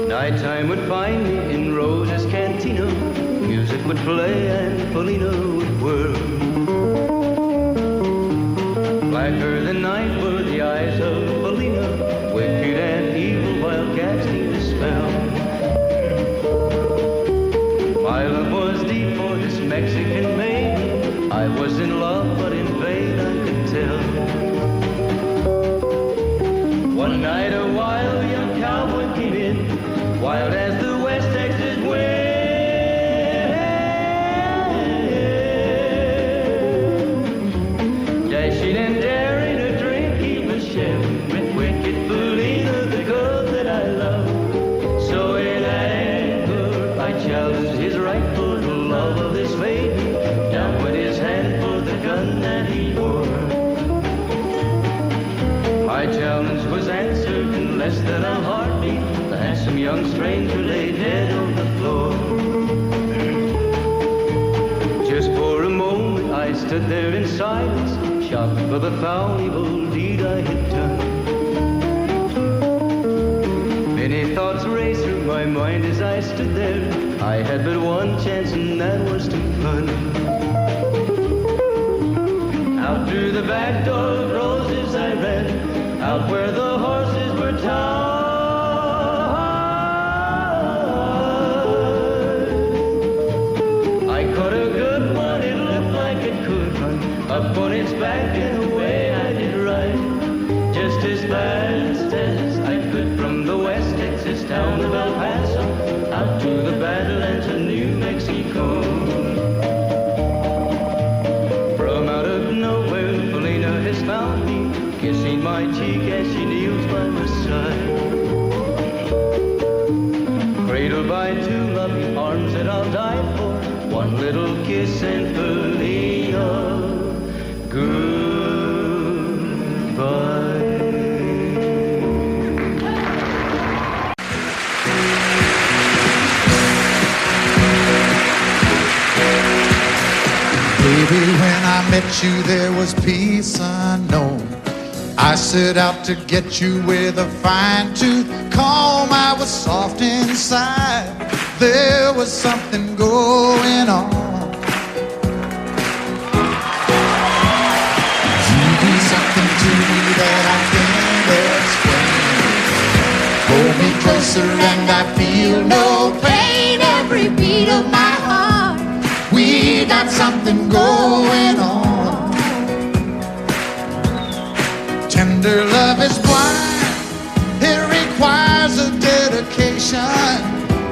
Speaker 10: Nighttime would find me in Rose's Cantina. Music would play and Felina would whirl. Blacker than night were the eyes of Felina, wicked and evil while casting a spell. My love was deep for this Mexican maiden. I was in love, but in vain I could tell. One night a wild young cowboy came in, wild as the West Texas wind. Dashing and daring a drink he was sharing with wicked Felina, the girl that I love. So in anger I challenged his right for the love of this maiden. Down went his hand for the gun that he wore. My challenge was answered in less than a heartbeat. The handsome young stranger lay dead on the floor. Just for a moment I stood there in silence, shocked for the foul evil deed I had done. Many thoughts raced through my mind as I stood there. I had but one chance and that was to run. Out through the back door of Roses I ran, out where the horses were tied. I caught a good one, it looked like it could run, up on its back and away I did ride, just as fast as I could from the West Texas town of El Paso, out to the Badlands of New Mexico. From out of nowhere, Felina has found me, kissing my cheek as she kneels by my side. Cradled by two loving arms that I'll die for, one little kiss and Felina, goodbye.
Speaker 3: Baby, when I met you, there was peace unknown. I set out to get you with a fine-tooth comb. I was soft inside. There was something going on. You do something to me that I can't explain. Hold me closer and I feel no pain. Every beat of my heart, we got something going on. Tender love is blind, it requires a dedication.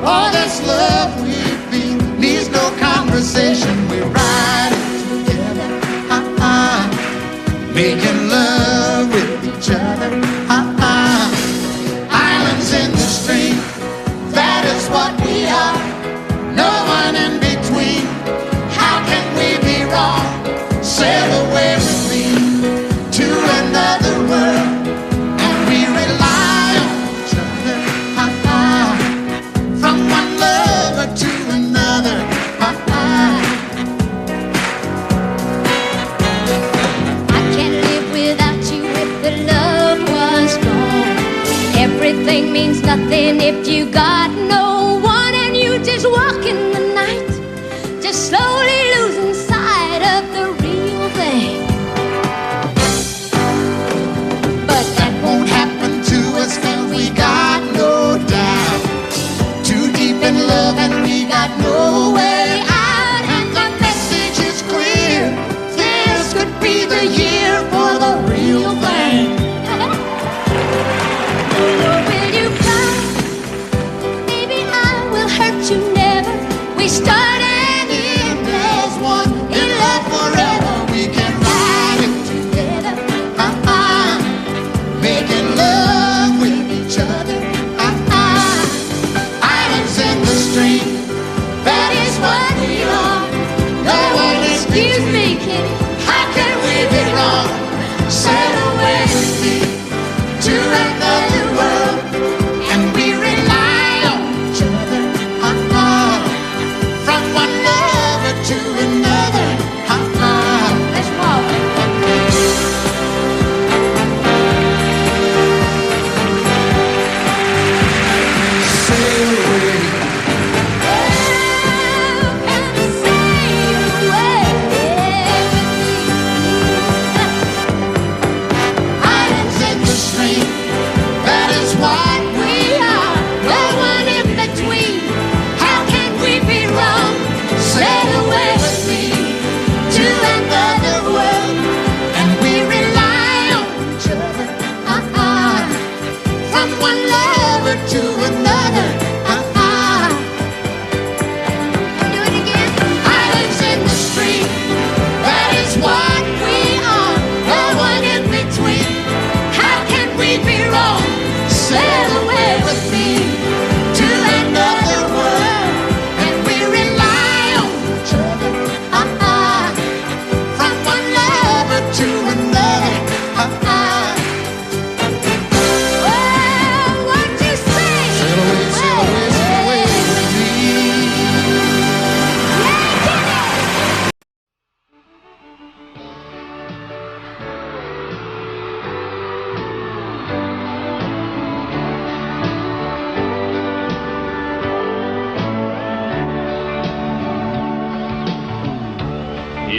Speaker 3: All this love we feel needs no conversation. We're riding together, making love with each other, Islands in the stream, that is what we are. No one in between. How can we be wrong? Sail away with me to another world, and we rely on each other, from one lover to another,
Speaker 11: I can't live without you if the love was gone. Everything means nothing if you got no one, and you just walk in the night, just slowly losing sight of the real thing.
Speaker 3: but that won't happen to us, and we got no doubt. Too deep in love and we got no way out, and the message is clear. This could be the year for the real thing.
Speaker 11: Will you come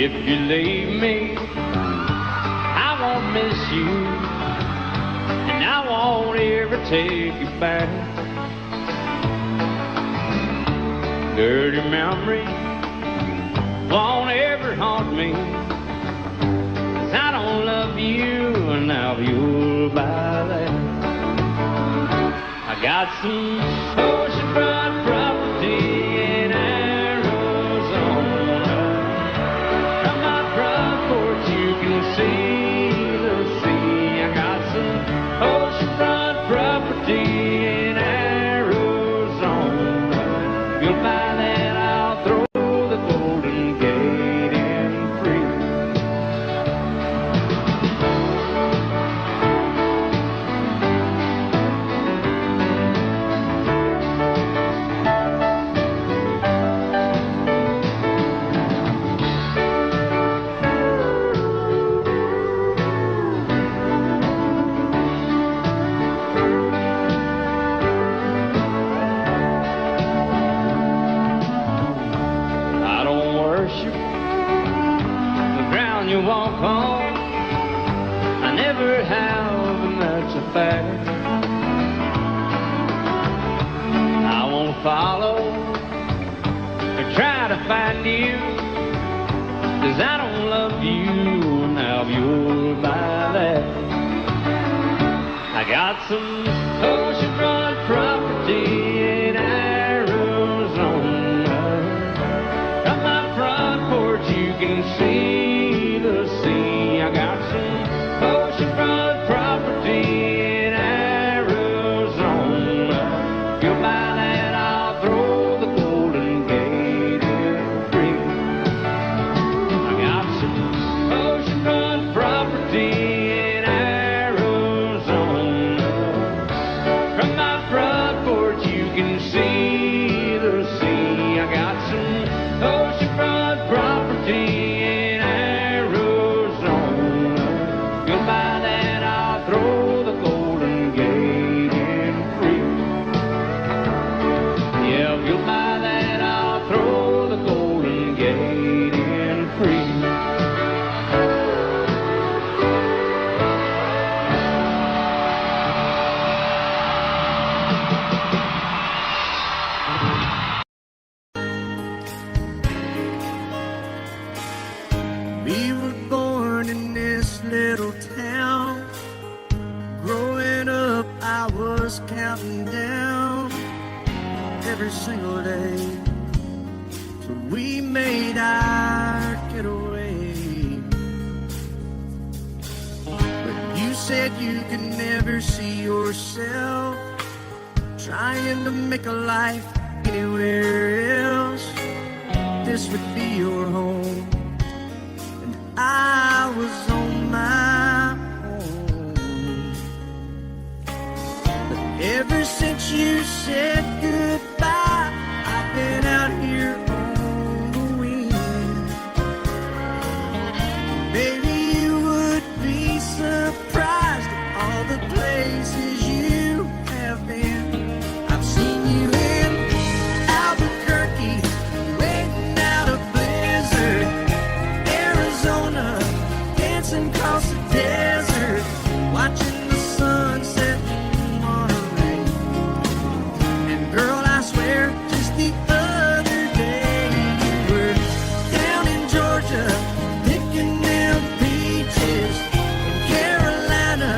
Speaker 10: if you leave me, I won't miss you, and I won't ever take you back. Dirty memories won't ever haunt me, 'cause I don't love you, and now you'll buy that. I got some oceanfront property in Arizona. From my front porch you can see the sea. I got some oceanfront property in Arizona. You'll buy that, I'll throw the Golden Gate in free. I don't worship the ground you walk on. I never have, and that's a fact. I won't follow or try to find you, 'cause I don't love you, now you'll buy that. I got some oceanfront property in Arizona. From my front porch you can see the sea. I got some oceanfront property in Arizona. If you'll buy that, I'll throw the Golden Gate in free. I got some oceanfront property in Arizona. From my front porch you can see the sea. I got some oceanfront property in Arizona. You'll buy that, I'll throw the Golden Gate in free. Yeah, if you'll buy that, I'll throw the Golden Gate in free.
Speaker 8: We were born in this little town. Growing up, I was counting down every single day till we made our getaway. But you said you could never see yourself trying to make a life anywhere else. This would be your home. I was on my own. But ever since you said goodbye, I've been out here on the wing. Maybe you would be surprised at all the places you have been. I've seen you in Albuquerque, waiting out a blizzard. Arizona, dancing across the desert, watching the sunset in Monterey. And girl, I swear, just the other day you were down in Georgia, picking them peaches. In Carolina,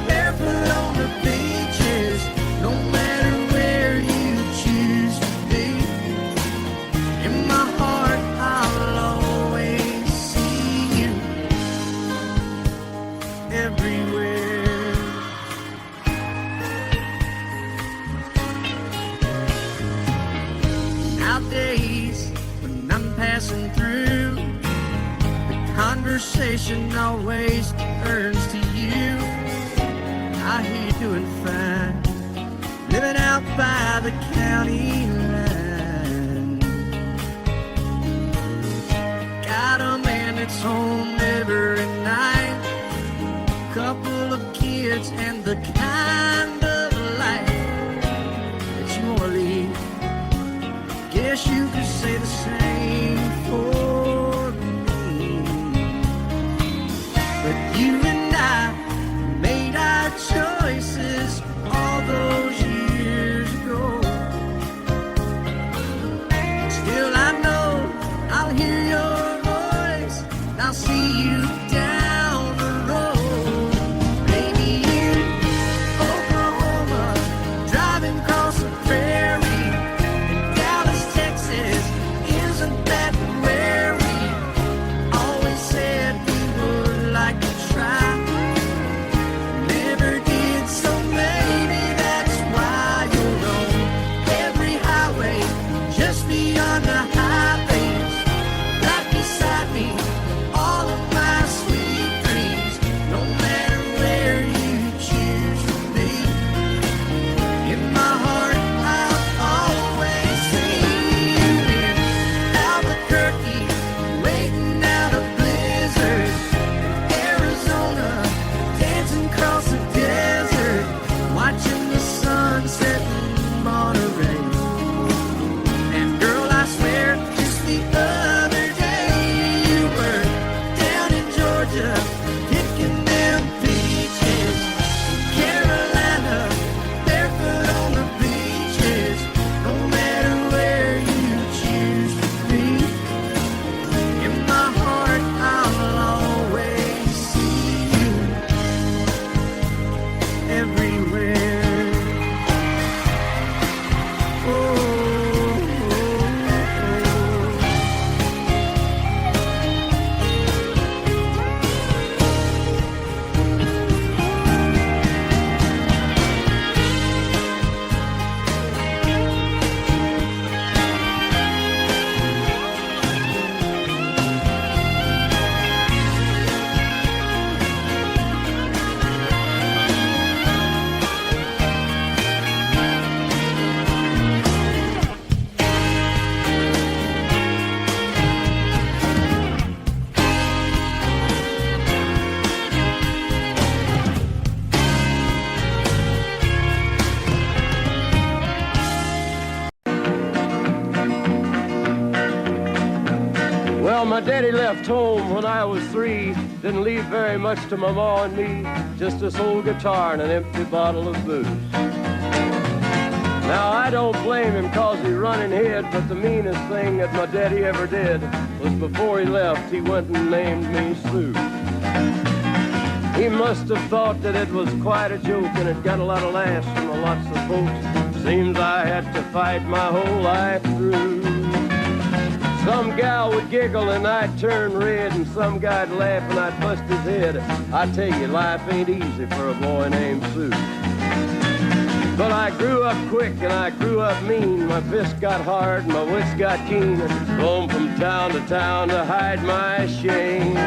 Speaker 8: barefoot on the beaches. No matter where you choose to be, in my heart I'll always see you everywhere. Nowadays, when I'm passing through, the conversation always turns to you. I hear you doing fine, living out by the county line. Got a man that's home every night, couple of kids and the kind of life that you wanna lead. Guess you could say the same for me. But you and I made our choices all those years ago. Still I know I'll hear your voice and I'll see you down the road. Maybe in Oklahoma, driving across the prairie. In Dallas, Texas, isn't that where we always said we would like to try? Never did, so maybe that's why you're on every highway just beyond the highways, right beside me, all of my sweet dreams. No matter where you choose to be, in my heart I'll always see you. In Albuquerque, waiting out a blizzard. In Arizona, dancing across the desert, watching the sunset in Monterey. And girl, I swear, just the other day you were down in Georgia, picking them peaches. Carolina, barefoot on the beaches. No matter where you choose to be, in my heart I'll always see you everywhere. Oh.
Speaker 9: Well, my daddy left home when I was 3. Didn't leave very much to my ma and me. Just this old guitar and an empty bottle of booze. Now, I don't blame him 'cause he running hid, but the meanest thing that my daddy ever did was before he left, he went and named me Sue. He must have thought that it was quite a joke and it got a lot of laughs from lots of folks. Seems I had to fight my whole life through. Some gal would giggle and I'd turn red, and some guy'd laugh and I'd bust his head. I tell you, life ain't easy for a boy named Sue. But I grew up quick and I grew up mean. My fists got hard and my wits got keen. Roamed from town to hide my shame.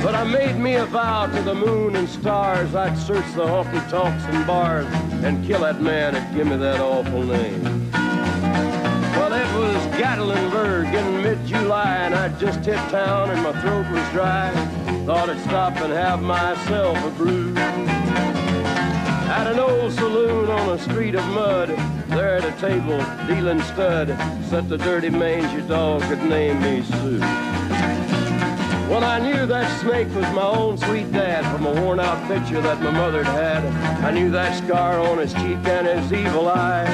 Speaker 9: But I made me a vow to the moon and stars, I'd search the honky-tonks and bars and kill that man that give me that awful name. Well, it was Gatlinburg in mid-July, and I'd just hit town and my throat was dry. Thought I'd stop and have myself a brew. At an old saloon on a street of mud, there at a table, dealing stud, sat the dirty mangy dog that named me Sue. Well, I knew that snake was my own sweet dad from a worn-out picture that my mother'd had. I knew that scar on his cheek and his evil eye.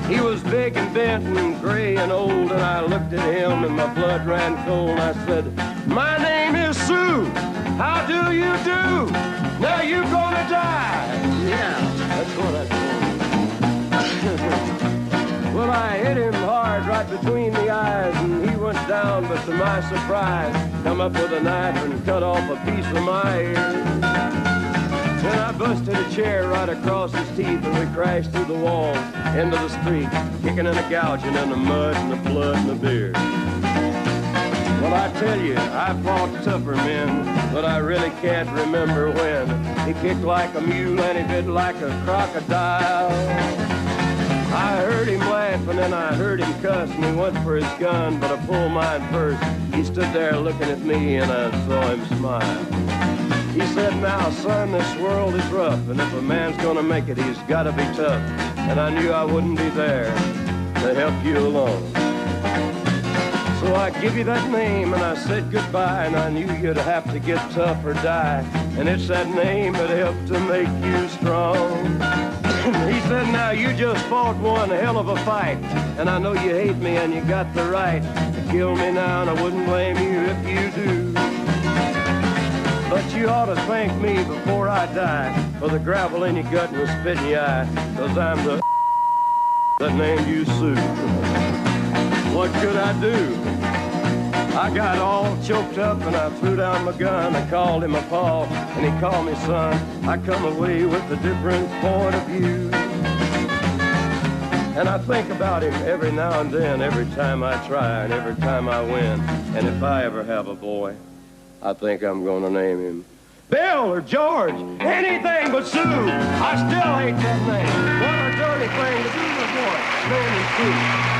Speaker 9: He was big and bent and gray and old, and I looked at him and my blood ran cold. And I said, "My name is Sue. How do you do? Now you gonna die." Yeah, that's what I told. Well, I hit him hard right between the eyes, and he went down, but to my surprise, come up with a knife and cut off a piece of my ear. Then I busted a chair right across his teeth, and we crashed through the walls into the street, kicking and a gouging in the mud and the blood and the beer. Well, I tell you, I fought tougher men, but I really can't remember when. He kicked like a mule and he bit like a crocodile. I heard him laugh and then I heard him cuss, and he went for his gun, but I pulled mine first. He stood there looking at me and I saw him smile. He said, "Now, son, this world is rough, and if a man's gonna make it, he's gotta be tough." And I knew I wouldn't be there to help you along. So I give you that name and I said goodbye, and I knew you'd have to get tough or die. And it's that name that helped to make you strong. He said, now you just fought one hell of a fight, and I know you hate me and you got the right to kill me now, and I wouldn't blame you if you do. But you ought to thank me before I die for the gravel in your gut and the spit in your eye, 'cause I'm the that named you Sue. What could I do? I got all choked up and I threw down my gun. I called him a paw and he called me son. I come away with a different point of view. And I think about him every now and then, every time I try and every time I win. And if I ever have a boy, I think I'm gonna name him Bill or George, anything but Sue. I still hate that name. What a dirty thing to do with a boy. Name him Sue.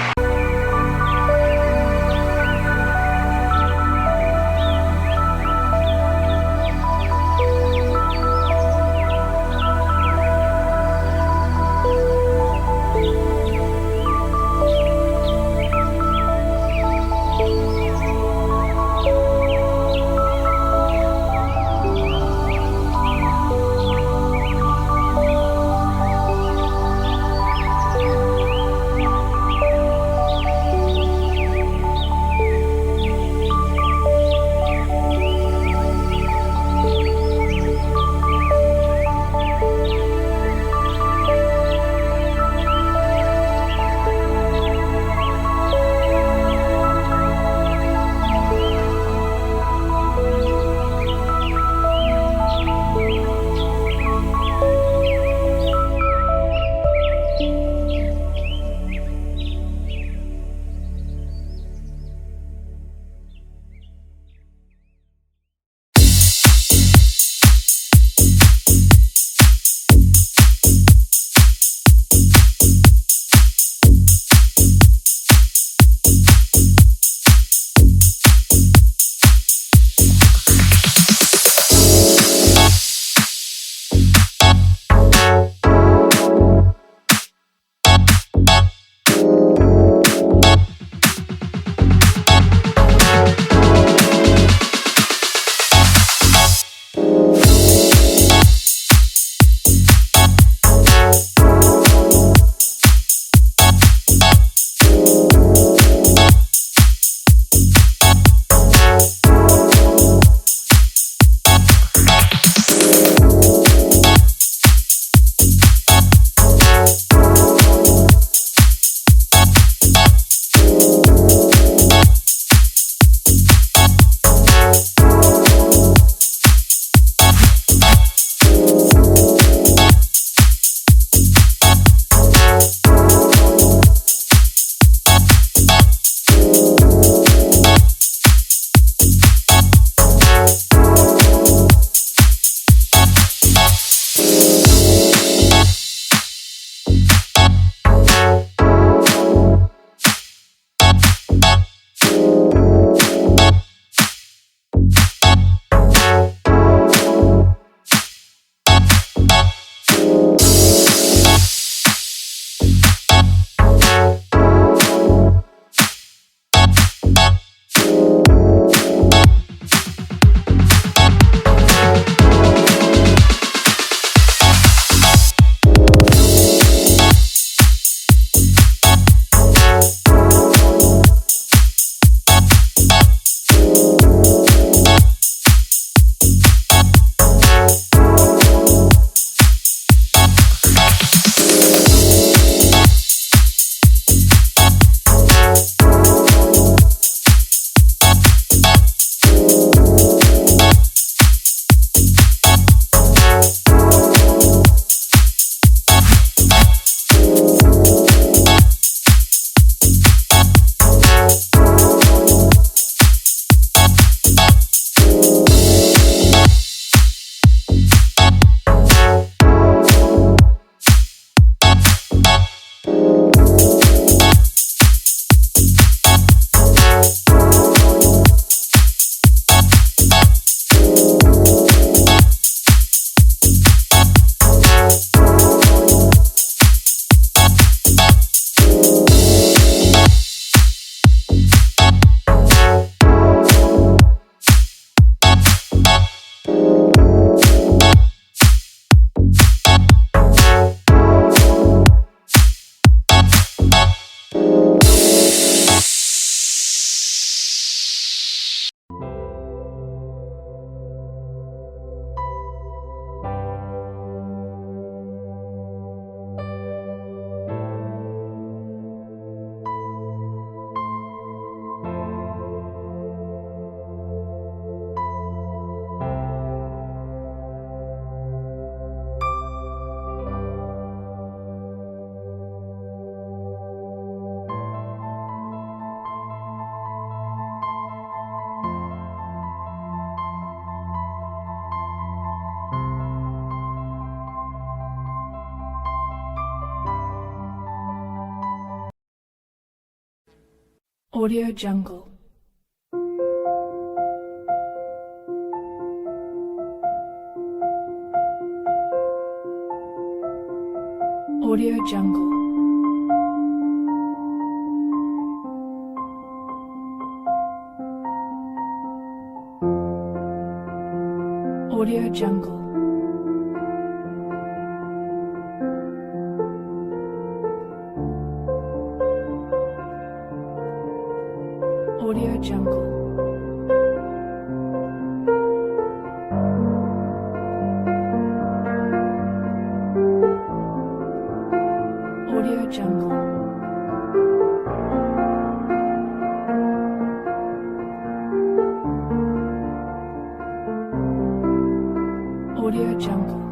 Speaker 12: Audio Jungle. Audio Jungle. Audio Jungle. Audio Jungle. Audio Jungle. Audio Jungle.